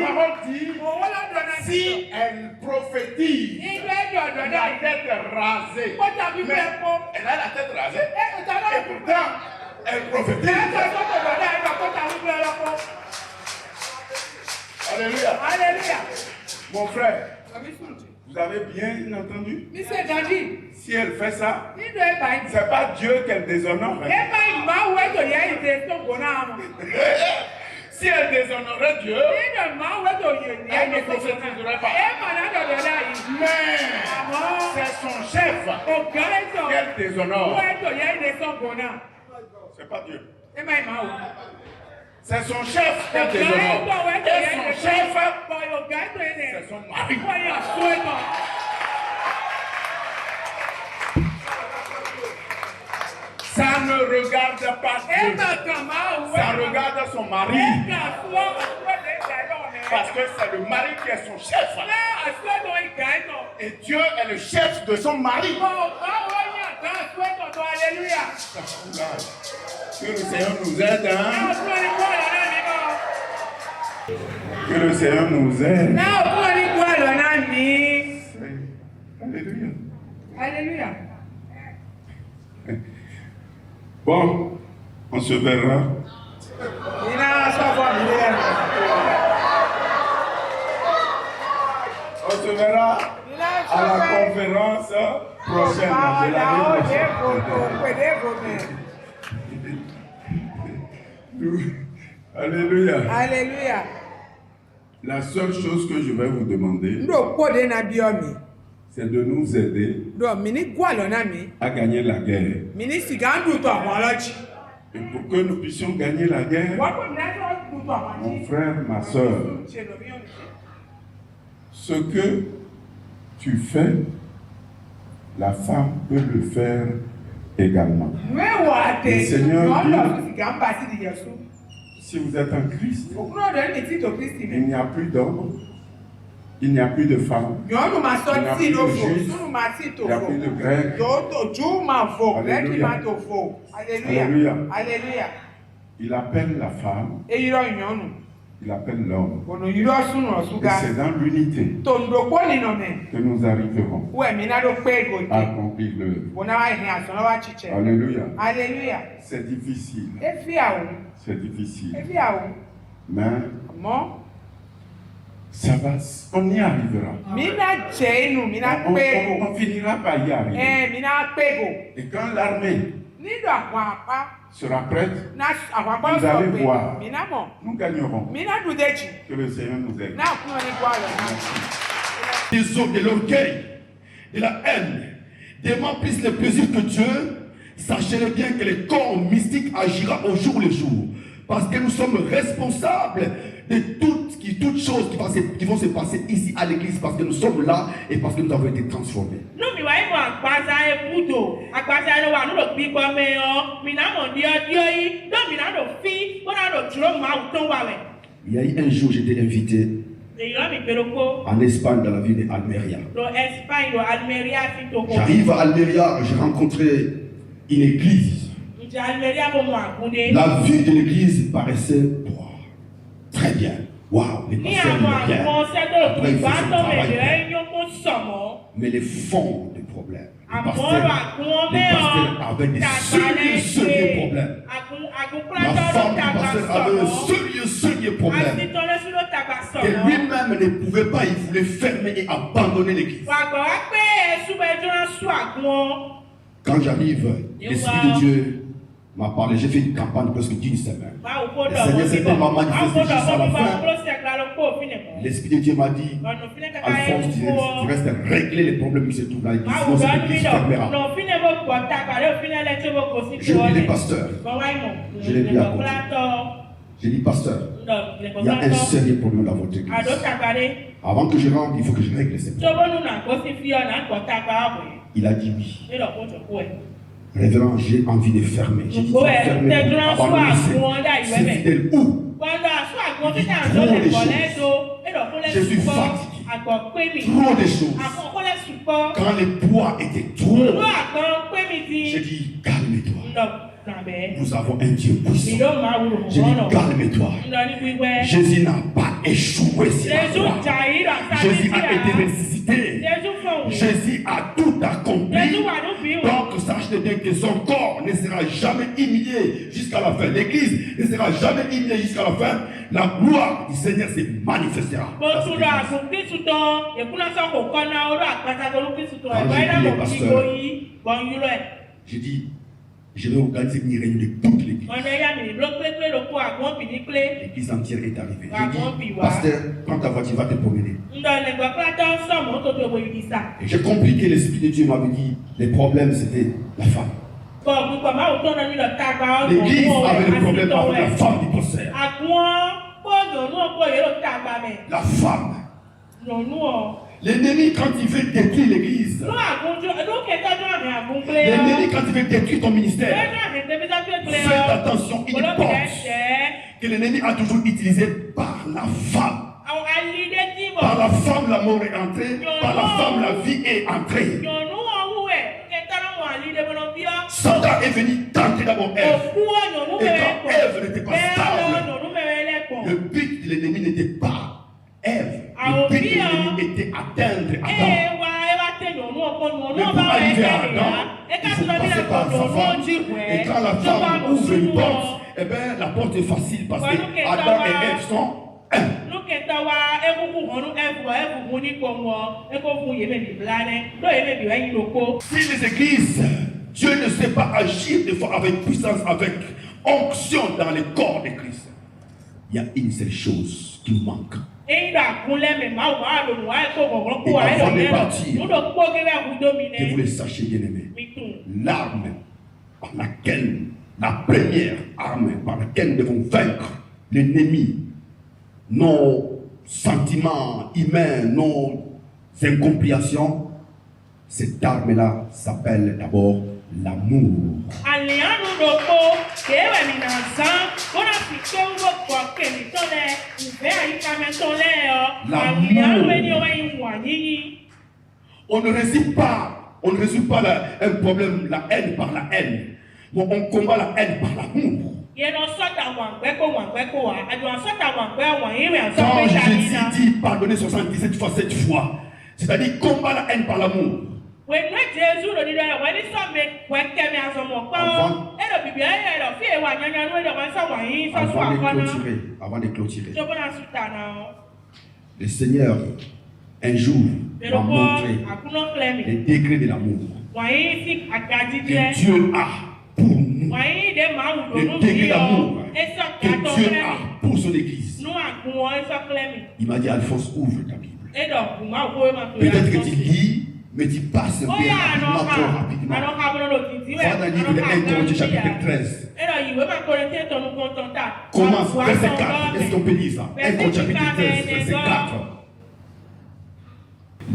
parole dit, si elle prophétise, la tête rasée. Mais elle a la tête rasée. Et pourtant, elle prophétise. Alléluia. Mon frère, vous avez bien entendu? Si elle fait ça, c'est pas Dieu qu'elle déshonore. Si elle déshonorait Dieu, elle ne prophétiserait pas. Mais c'est son chef qu'elle déshonore. C'est pas Dieu. C'est son chef qu'elle déshonore. Et son chef, c'est son mari. Ça ne regarde pas Dieu. Ça regarde son mari. Parce que c'est le mari qui est son chef. Et Dieu est le chef de son mari. Que le Seigneur nous aide. Hein? Que le Seigneur nous aide. Alléluia. Alléluia. Bon, on se verra. On se verra à la conférence prochaine. Alléluia. Alléluia. La seule chose que je vais vous demander, c'est de nous aider à gagner la guerre. Et pour que nous puissions gagner la guerre, mon frère, ma soeur, ce que tu fais, la femme peut le faire également. Le Seigneur dit, si vous êtes en Christ, il n'y a plus d'homme, il n'y a plus de femme, il n'y a plus de juif, il n'y a plus de grec. Alléluia. Alléluia. Il appelle la femme, il appelle l'homme. Et c'est dans l'unité que nous arriverons à accomplir l'œuvre. Alléluia. Alléluia. C'est difficile. C'est difficile. Mais ça va, on y arrivera. On finira par y arriver. Et quand l'armée sera prête, vous allez voir, nous gagnerons. Que le Seigneur nous aide. Des eaux, de l'orgueil, de la haine, dément plus le plaisir que Dieu, sachez bien que le corps mystique agira au jour le jour. Parce que nous sommes responsables de tout ce toutes choses qui vont se passer ici à l'église parce que nous sommes là et parce que nous avons été transformés. Il y a eu un jour, j'étais invité en Espagne, dans la ville d'Almeria. J'arrive à Almeria, j'ai rencontré une église. La vue de l'église paraissait très bien. Waouh, les pasteurs bien. Après, ils faisaient son travail bien. Mais les fonds des problèmes. Les pasteurs avaient des sérieux problèmes. La femme du pasteur avait un sérieux problème. Et lui-même ne pouvait pas, il voulait fermer et abandonner l'église. Quand j'arrive, l'Esprit de Dieu m'a parlé, j'ai fait une campagne presque d'une semaine. Le Seigneur s'est tellement manifesté jusqu'à la fin. L'Esprit de Dieu m'a dit, Alphonse, tu restes à régler les problèmes qui se trouvent là, sinon cette église fermera. Je dis les pasteurs, je l'ai dit à côté. J'ai dit, pasteur, il y a un sérieux problème dans votre église. Avant que je rentre, il faut que je règle ces problèmes. Il a dit oui. Révérend, j'ai envie de fermer. J'ai dit, fermer, abandonner c'est fidèle où? Trop de choses. Je suis fatigué. Trop de choses. Quand le poids était trop, j'ai dit, calme-toi. Nous avons un Dieu puissant. J'ai dit, calme-toi. Jésus n'a pas échoué sur la croix. Jésus a été ressuscité. Jésus a tout accompli. Donc, sache bien que son corps ne sera jamais humilié jusqu'à la fin. L'Église ne sera jamais humiliée jusqu'à la fin. La gloire du Seigneur se manifestera. J'ai dit, je vais organiser une réunion de toute l'église. L'église entière est arrivée. J'ai dit, pasteur, prends ta voiture, va te promener. Et j'ai compris que l'Esprit de Dieu m'avait dit, les problèmes c'était la femme. L'église avait le problème avec la femme du pasteur. La femme. L'ennemi, quand il veut détruire l'église, l'ennemi, quand il veut détruire ton ministère, faites attention, une porte que l'ennemi a toujours utilisée par la femme. Par la femme, la mort est entrée, par la femme, la vie est entrée. Satan est venu tenter d'abord Ève. Et quand Ève n'était pas stable, le but de l'ennemi n'était pas Ève. Le but de l'ennemi était atteindre Adam. Mais pour arriver à Adam, il faut passer par sa femme. Et quand la femme ouvre une porte, eh bien la porte est facile parce que Adam et Ève sont un. Si les églises, Dieu ne sait pas agir des fois avec puissance, avec onction dans les corps de Christ, il y a une seule chose qui manque. Et avant de partir, que vous le sachiez, bien aimé, l'arme par laquelle, la première arme par laquelle nous devons vaincre l'ennemi, nos sentiments humains, nos incompréhensions, cette arme-là s'appelle d'abord l'amour. On ne résout pas un problème, la haine par la haine. Bon, on combat la haine par l'amour. Quand Jésus dit pardonner 77 fois 7 fois, c'est-à-dire combat la haine par l'amour. Avant de clôturer, le Seigneur, un jour, m'a montré les degrés de l'amour que Dieu a pour nous, le degré d'amour que Dieu a pour son Église. Il m'a dit, Alphonse, ouvre ta Bible. Peut-être que tu lis, mais tu passes bien rapidement, trop rapidement. Va dans le livre de 1 Corinthiens chapitre 13. Commence, verset 4. Est-ce qu'on peut lire ça? 1 Corinthiens chapitre 13, verset 4.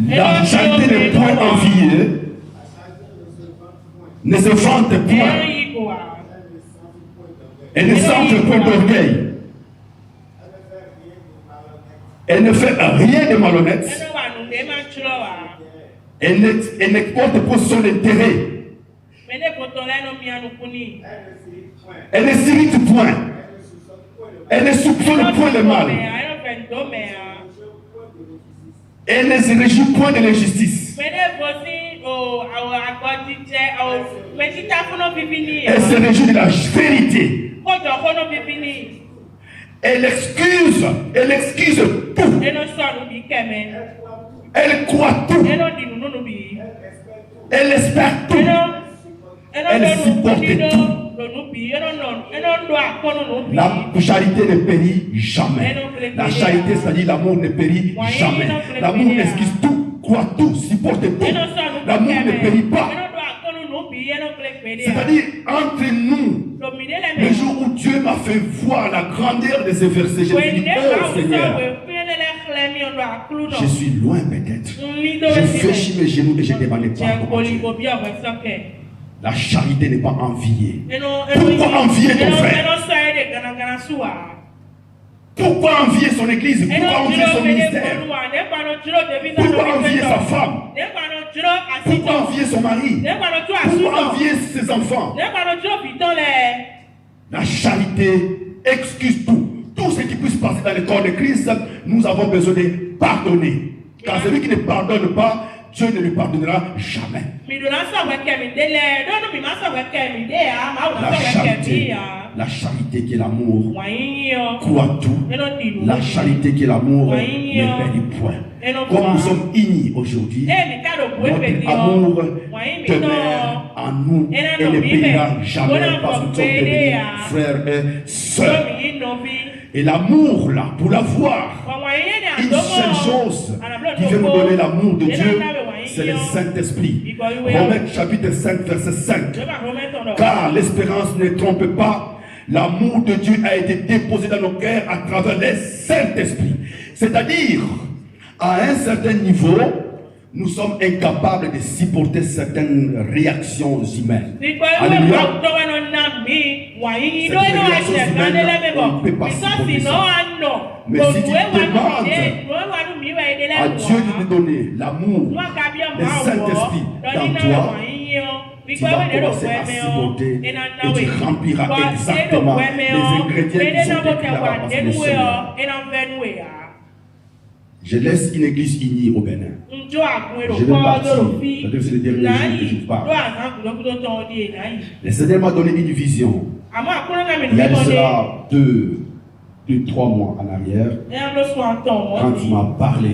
La charité n'est point enviée, ne se vante point, elle ne sente point d'orgueil, elle ne fait rien de malhonnête, elle n'exporte pas son intérêt, elle ne s'irrite point, elle ne soupçonne point le mal, elle ne se réjouit point de l'injustice. Elle se réjouit de la vérité. Elle excuse tout. Elle croit tout. Elle espère tout. Elle supporte tout. La charité ne périt jamais. La charité, c'est-à-dire l'amour ne périt jamais. L'amour excuse tout, croit tout, supporte tout. L'amour ne périt pas. C'est-à-dire, entre nous, le jour où Dieu m'a fait voir la grandeur de ces versets, je me dis, oh Seigneur, je suis loin peut-être. Je fléchis mes genoux et je demande pardon. La charité n'est pas enviée. Pourquoi envier ton frère? Pourquoi envier son église? Pourquoi envier son ministère? Pourquoi envier sa femme? Pourquoi envier son mari? Pourquoi envier ses enfants? La charité excuse tout. Tout ce qui puisse passer dans le corps de Christ, nous avons besoin de pardonner. Car celui qui ne pardonne pas, Dieu ne lui pardonnera jamais. La charité qui est l'amour croit tout. La charité qui est l'amour ne perdit point. Comme nous sommes unis aujourd'hui, notre amour demeure en nous et ne périra jamais parce que nous sommes devenus frères et sœurs. Et l'amour là, pour l'avoir, une seule chose qui veut nous donner l'amour de Dieu, c'est le Saint-Esprit. Romains chapitre 5, verset 5. Car l'espérance ne trompe pas, l'amour de Dieu a été déposé dans nos cœurs à travers le Saint-Esprit. C'est-à-dire, à un certain niveau, nous sommes incapables de supporter certaines réactions humaines. Alléluia. Cette réaction humaine, on ne peut pas supporter ça. Mais si tu demandes à Dieu de te donner l'amour, le Saint-Esprit dans toi, tu vas commencer à supporter et tu rempliras exactement les ingrédients qui sont écrits là-bas parce que le Seigneur. Je laisse une église unie au Bénin. Je vais partir. C'est le dernier jour que je parle. Le Seigneur m'a donné une vision. Il y a de cela 2-3 mois en arrière. Quand il m'a parlé.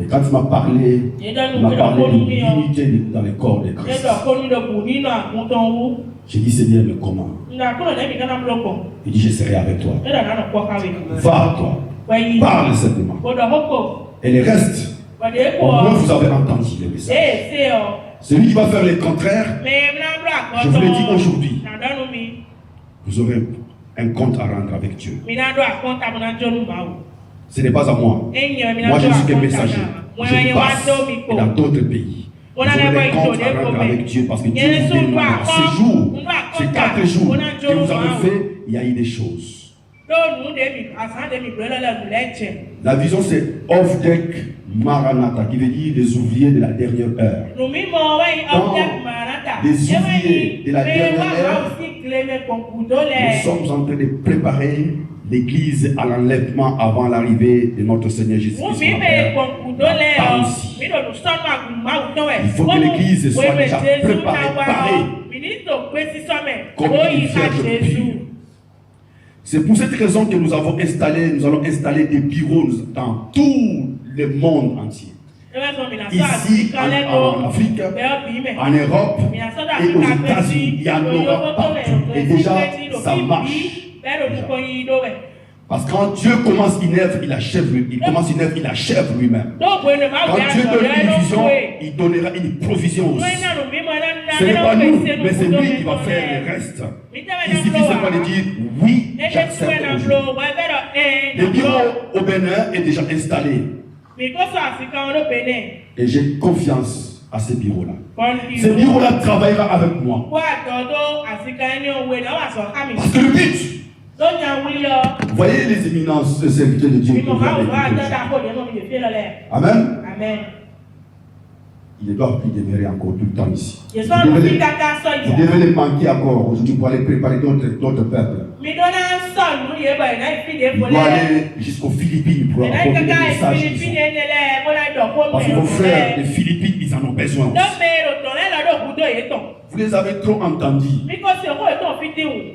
Et quand il m'a parlé, il m'a parlé de l'unité dans le corps de Christ. J'ai dit, Seigneur, mais comment? Il dit, je serai avec toi. Va, toi. Parle simplement. Et le reste, au moins vous avez entendu le message. Celui qui va faire le contraire, je vous l'ai dit aujourd'hui, vous aurez un compte à rendre avec Dieu. Ce n'est pas à moi. Moi, je ne suis qu'un messager. Je passe et dans d'autres pays. Vous aurez un compte à rendre avec Dieu parce que Dieu vous demande ces jours, ces 4 jours que vous avez fait, il y a eu des choses. La vision c'est Ovdek Maranatha qui veut dire les ouvriers de la dernière heure. Donc, les ouvriers de la dernière heure, nous sommes en train de préparer l'église à l'enlèvement avant l'arrivée de notre Seigneur Jésus-Christ. Il faut que l'église soit déjà préparée, parée, comme une vierge pure. C'est pour cette raison que nous allons installer des bureaux dans tout le monde entier. Ici, en Afrique, en Europe et aux États-Unis, il y en aura partout. Et déjà, ça marche. Parce que quand Dieu commence une œuvre, il achève lui-même. Quand Dieu donne une vision, il donnera une provision aussi. Ce n'est pas nous, mais c'est lui qui va faire le reste. Il suffit seulement de dire oui, j'accepte aujourd'hui. Le bureau au Bénin est déjà installé. Et j'ai confiance à ce bureau-là. Ce bureau-là travaillera avec moi. Parce que le but, vous voyez les éminences de serviteurs de Dieu. Amen. Amen. Ils ne doivent plus demeurer encore tout le temps ici. Vous devez les manquer encore aujourd'hui pour aller préparer d'autres peuples. Il doit aller jusqu'aux Philippines pour apporter des messages ici. Parce que vos frères des Philippines, ils en ont besoin aussi. Vous les avez trop entendus.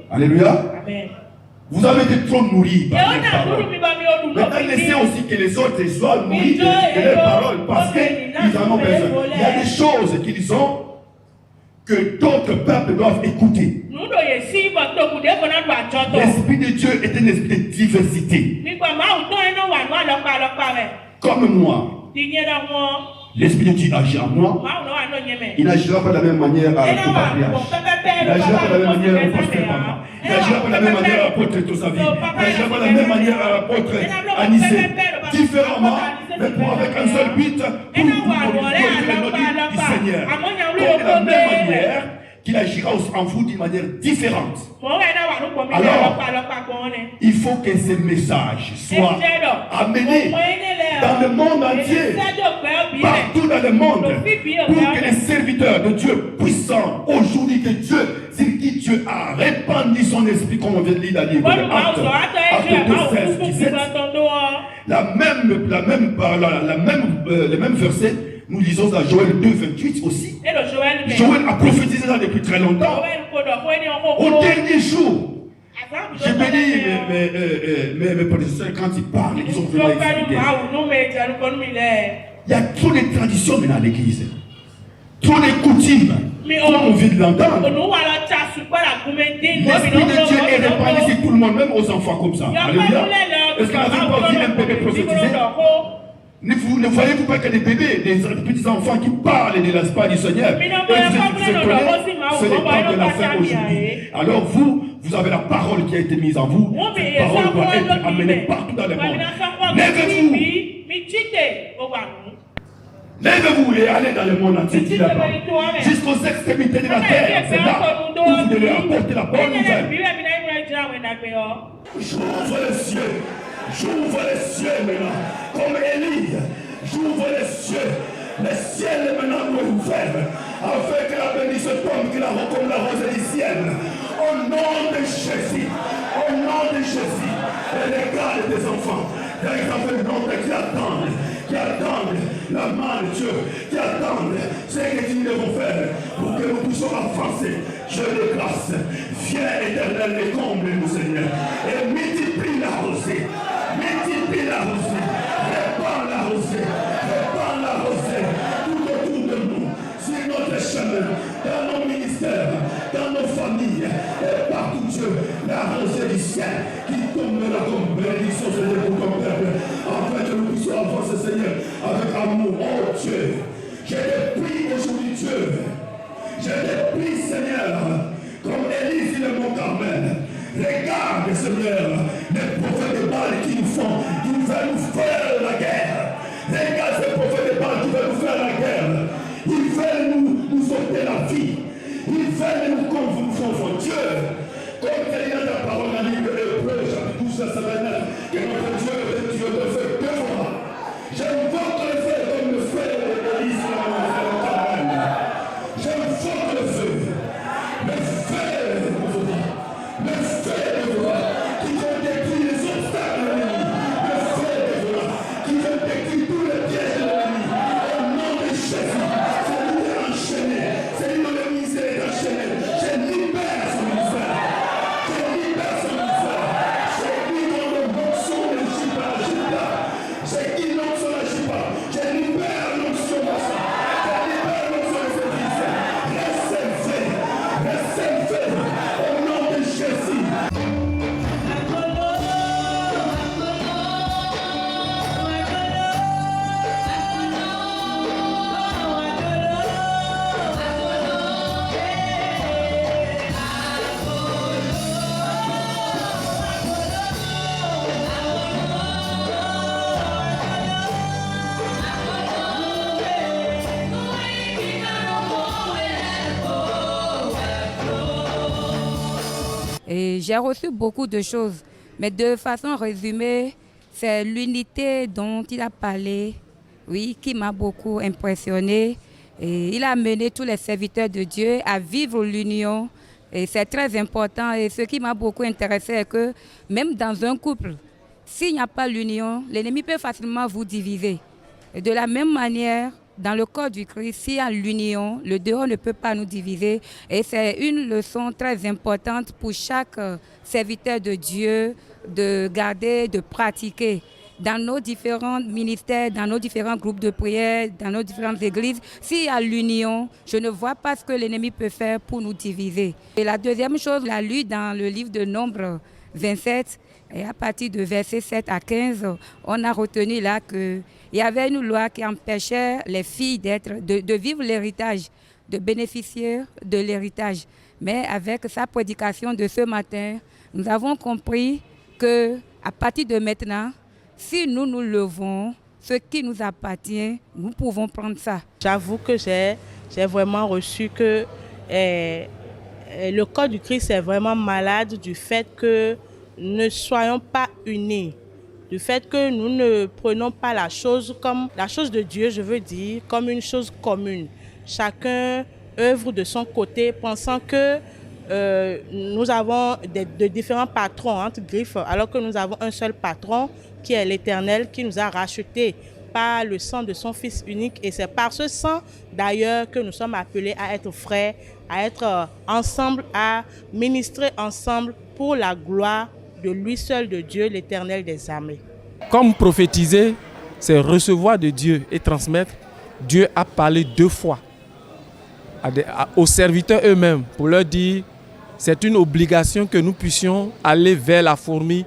Alléluia. Amen. Vous avez été trop nourris par les paroles. Maintenant, laissez aussi que les autres soient nourris de leurs paroles parce qu'ils en ont besoin. Il y a des choses qu'ils ont que d'autres peuples doivent écouter. L'Esprit de Dieu est un esprit de diversité. Comme moi, l'Esprit de Dieu agit en moi. Il n'agira pas de la même manière à l'apôtre. Il n'agira pas de la même manière au pasteur Papa. Il n'agira pas de la même manière à l'apôtre Tosavi. Il n'agira pas de la même manière à l'apôtre Anissé. Différemment, mais avec un seul but, pour glorifier le nom du Seigneur. Donc de la même manière qu'il agira en vous d'une manière différente. Alors, il faut que ces messages soient amenés dans le monde entier, partout dans le monde, pour que les serviteurs de Dieu puissants, aujourd'hui que Dieu, c'est qui Dieu a répandu son esprit, comme on vient de lire dans le livre de Actes 2, 16, 17, le même verset. Nous lisons dans Joël 2, 28 aussi. Joël a prophétisé ça depuis très longtemps. Au dernier jour, je bénis mes prédécesseurs quand ils parlent, ils ont vraiment expliqué. Il y a trop de traditions maintenant à l'église. Trop de coutumes. Comme on vient de l'entendre. L'Esprit de Dieu est répandu sur tout le monde, même aux enfants comme ça. Alléluia. Est-ce qu'on n'avait pas vu un bébé prophétisé? Ne voyez-vous pas qu'il y a des bébés, des petits enfants qui parlent de l'espoir du Seigneur? Et vous êtes ce n'est pas de la fin aujourd'hui. Alors vous avez la parole qui a été mise en vous. Cette parole doit être amenée partout dans le monde. Lèvez-vous. Lèvez-vous et allez dans le monde entier. Jusqu'aux extrémités de la terre. C'est là où vous devez apporter la bonne nouvelle. J'ouvre les cieux. J'ouvre les cieux maintenant. Comme Élie, j'ouvre les cieux. Le ciel est maintenant ouvert. Afin que la bénédiction tombe comme la rose du ciel. Au nom de Jésus. Au nom de Jésus. Et regarde tes enfants. Regarde le nom qui attendent la main de Dieu, qui attendent ce que nous devons faire pour que nous puissions avancer. Je les grâce. Viens éternel et comble-nous, Seigneur. Et multiplie la rosée. Multiplie la rosée. Répand la rosée. Répand la rosée. Tout autour de nous. Sur notre chemin. Dans nos ministères. Dans nos familles. Et partout, Dieu. La rosée du ciel. Qui tombera comme bénédiction, Seigneur, pour ton peuple. Afin que nous puissions avancer, Seigneur, avec amour. Oh Dieu. Je te prie aujourd'hui, Dieu. Je te prie, Seigneur. Comme Élie dit le mont Carmel. Regarde, Seigneur, les prophètes de Baal qui nous font, qui veulent nous faire la guerre. Regarde ces prophètes de Baal qui veulent nous faire la guerre. Ils veulent nous ôter la vie. Ils veulent nous confondre. Dieu, comme il y a la parole dans le livre de l'Hébreu, chapitre 12, verset 29, que notre Dieu est Dieu de feu. Deux fois. J'invoque le feu comme le feu de l'Église dans le Carmel. J'invoque le feu. Le feu. Le feu de Dieu qui vont détruire les obstacles de l'ennemi. Le feu de Dieu qui vont détruire tous les pièges de l'ennemi. Au nom de Jésus, c'est lui enchaîné. C'est lui le ministère enchaîné. Je libère son ministère. Je libère son ministère. Je vis dans le bon son de Jésus. j'ai reçu beaucoup de choses, mais de façon résumée, c'est l'unité dont il a parlé, oui, qui m'a beaucoup impressionné. Et il a mené tous les serviteurs de Dieu à vivre l'union. Et c'est très important. Et ce qui m'a beaucoup intéressé est que même dans un couple, s'il n'y a pas l'union, l'ennemi peut facilement vous diviser. Et de la même manière, dans le corps du Christ, s'il y a l'union, le dehors ne peut pas nous diviser. Et c'est une leçon très importante pour chaque serviteur de Dieu de garder, de pratiquer. Dans nos différents ministères, dans nos différents groupes de prière, dans nos différentes églises, s'il y a l'union, je ne vois pas ce que l'ennemi peut faire pour nous diviser. Et la deuxième chose, on l'a lu dans le livre de Nombre 27, et à partir de versets 7 à 15, on a retenu là qu'il y avait une loi qui empêchait les filles de vivre l'héritage, de bénéficier de l'héritage. Mais avec sa prédication de ce matin, nous avons compris qu'à partir de maintenant, si nous nous levons, ce qui nous appartient, nous pouvons prendre ça. J'avoue que j'ai vraiment reçu que le corps du Christ est vraiment malade du fait que nous ne soyons pas unis, du fait que nous ne prenons pas la chose comme la chose de Dieu, je veux dire, comme une chose commune. Chacun œuvre de son côté, pensant que nous avons de différents patrons, entre griffes, alors que nous avons un seul patron qui est l'Éternel, qui nous a rachetés par le sang de son Fils unique. Et c'est par ce sang, d'ailleurs, que nous sommes appelés à être frères, à être ensemble, à ministrer ensemble pour la gloire de lui seul, de Dieu, l'Éternel des armées. Comme prophétiser, c'est recevoir de Dieu et transmettre. Dieu a parlé 2 fois aux serviteurs eux-mêmes pour leur dire c'est une obligation que nous puissions aller vers la fourmi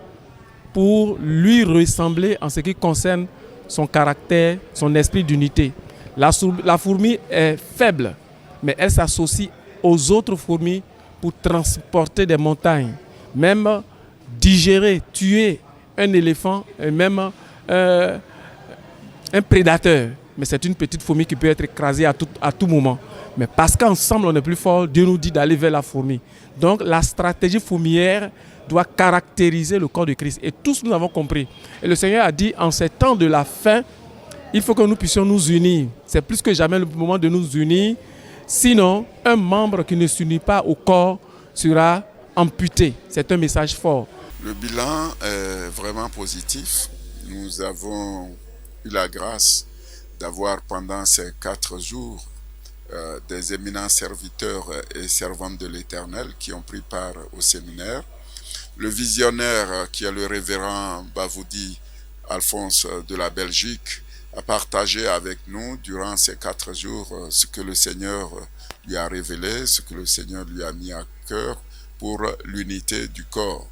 pour lui ressembler en ce qui concerne son caractère, son esprit d'unité. La fourmi est faible, mais elle s'associe aux autres fourmis pour transporter des montagnes, même digérer, tuer un éléphant, et même un prédateur. Mais c'est une petite fourmi qui peut être écrasée à tout moment. Mais parce qu'ensemble on est plus fort, Dieu nous dit d'aller vers la fourmi. Donc la stratégie fourmilière doit caractériser le corps de Christ. Et tous nous avons compris. Et le Seigneur a dit, en ces temps de la fin, il faut que nous puissions nous unir. C'est plus que jamais le moment de nous unir. Sinon, un membre qui ne s'unit pas au corps sera amputé. C'est un message fort. Le bilan est vraiment positif. Nous avons eu la grâce d'avoir pendant ces 4 jours des éminents serviteurs et servantes de l'Éternel qui ont pris part au séminaire. Le visionnaire qui est le révérend Bavoudi Alphonse de la Belgique a partagé avec nous durant ces 4 jours ce que le Seigneur lui a révélé, ce que le Seigneur lui a mis à cœur pour l'unité du corps.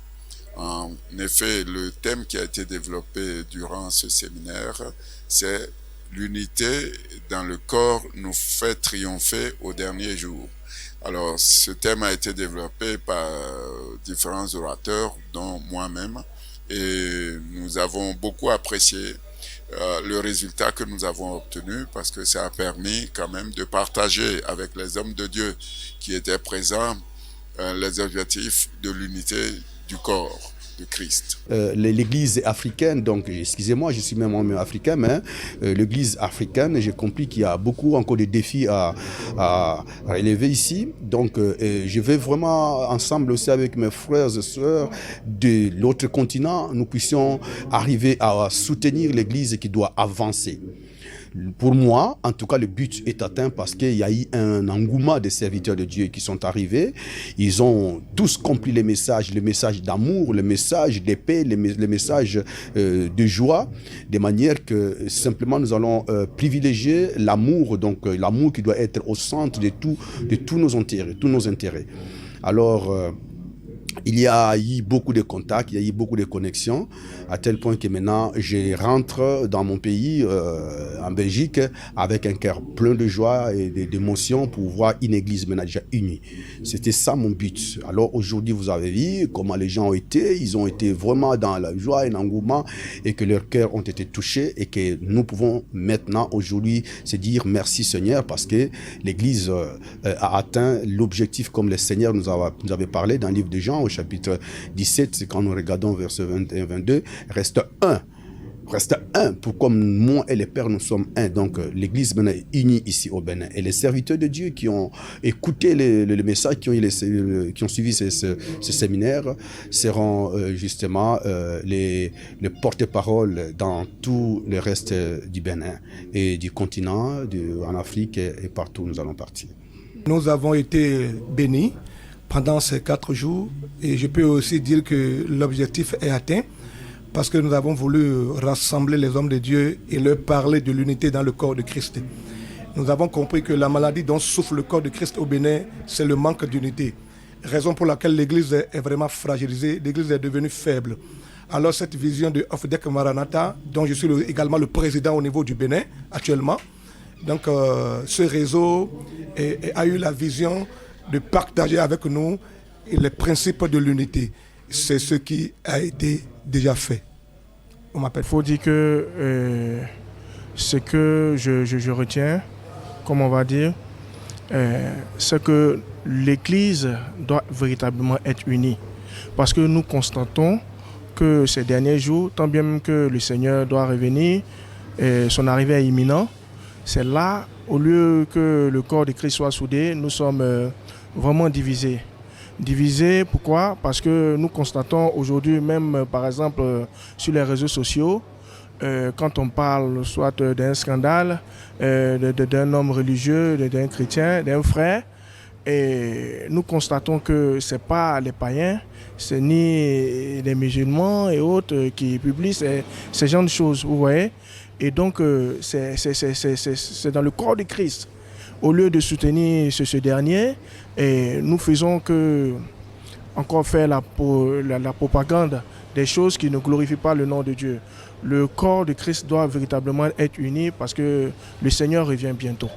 En effet, le thème qui a été développé durant ce séminaire, c'est l'unité dans le corps nous fait triompher au dernier jour. Alors, ce thème a été développé par différents orateurs, dont moi-même, et nous avons beaucoup apprécié le résultat que nous avons obtenu parce que ça a permis quand même de partager avec les hommes de Dieu qui étaient présents les objectifs de l'unité du corps de Christ. L'église africaine, donc excusez-moi, je suis même homme africain, mais l'église africaine, j'ai compris qu'il y a beaucoup encore de défis à relever ici. Donc je vais vraiment ensemble aussi avec mes frères et sœurs de l'autre continent, nous puissions arriver à soutenir l'église qui doit avancer. Pour moi, en tout cas, le but est atteint parce qu'il y a eu un engouement des serviteurs de Dieu qui sont arrivés. Ils ont tous compris le message d'amour, le message de paix, le message de joie, de manière que simplement nous allons privilégier l'amour, donc l'amour qui doit être au centre de tous nos intérêts. Alors, il y a eu beaucoup de contacts, il y a eu beaucoup de connexions, à tel point que maintenant, je rentre dans mon pays, en Belgique, avec un cœur plein de joie et d'émotion pour voir une église maintenant déjà unie. C'était ça mon but. Alors aujourd'hui, vous avez vu comment les gens ont été, ils ont été vraiment dans la joie et l'engouement et que leurs cœurs ont été touchés et que nous pouvons maintenant, aujourd'hui, se dire merci Seigneur parce que l'église a atteint l'objectif comme le Seigneur nous avait parlé dans le livre de Jean, au chapitre 17, quand nous regardons verset 21-22, reste un. Reste un, pour comme moi et les pères, nous sommes un. Donc, l'Église maintenant est unie ici au Bénin. Et les serviteurs de Dieu qui ont écouté le message, qui ont suivi ce séminaire, seront justement les porte-parole dans tout le reste du Bénin et du continent, en Afrique et partout où nous allons partir. Nous avons été bénis pendant ces 4 jours et je peux aussi dire que l'objectif est atteint. Parce que nous avons voulu rassembler les hommes de Dieu et leur parler de l'unité dans le corps de Christ. Nous avons compris que la maladie dont souffre le corps de Christ au Bénin, c'est le manque d'unité. Raison pour laquelle l'Église est vraiment fragilisée, l'Église est devenue faible. Alors cette vision de Ofdek Maranatha, dont je suis également le président au niveau du Bénin actuellement, donc ce réseau a eu la vision de partager avec nous les principes de l'unité. C'est ce qui a été déjà fait. On m'appelle. Il faut dire que ce que je retiens, comme on va dire, c'est que l'Église doit véritablement être unie. Parce que nous constatons que ces derniers jours, tant bien même que le Seigneur doit revenir, son arrivée est imminente, c'est là, au lieu que le corps de Christ soit soudé, nous sommes vraiment divisés. Divisés, pourquoi? Parce que nous constatons aujourd'hui, même par exemple sur les réseaux sociaux, quand on parle soit d'un scandale, d'un homme religieux, d'un chrétien, d'un frère, et nous constatons que ce n'est pas les païens, c'est ni les musulmans et autres qui publient ces genres de choses, vous voyez. Et donc, c'est dans le corps de Christ. Au lieu de soutenir ce dernier, et nous faisons que encore faire la propagande des choses qui ne glorifient pas le nom de Dieu. Le corps de Christ doit véritablement être uni parce que le Seigneur revient bientôt.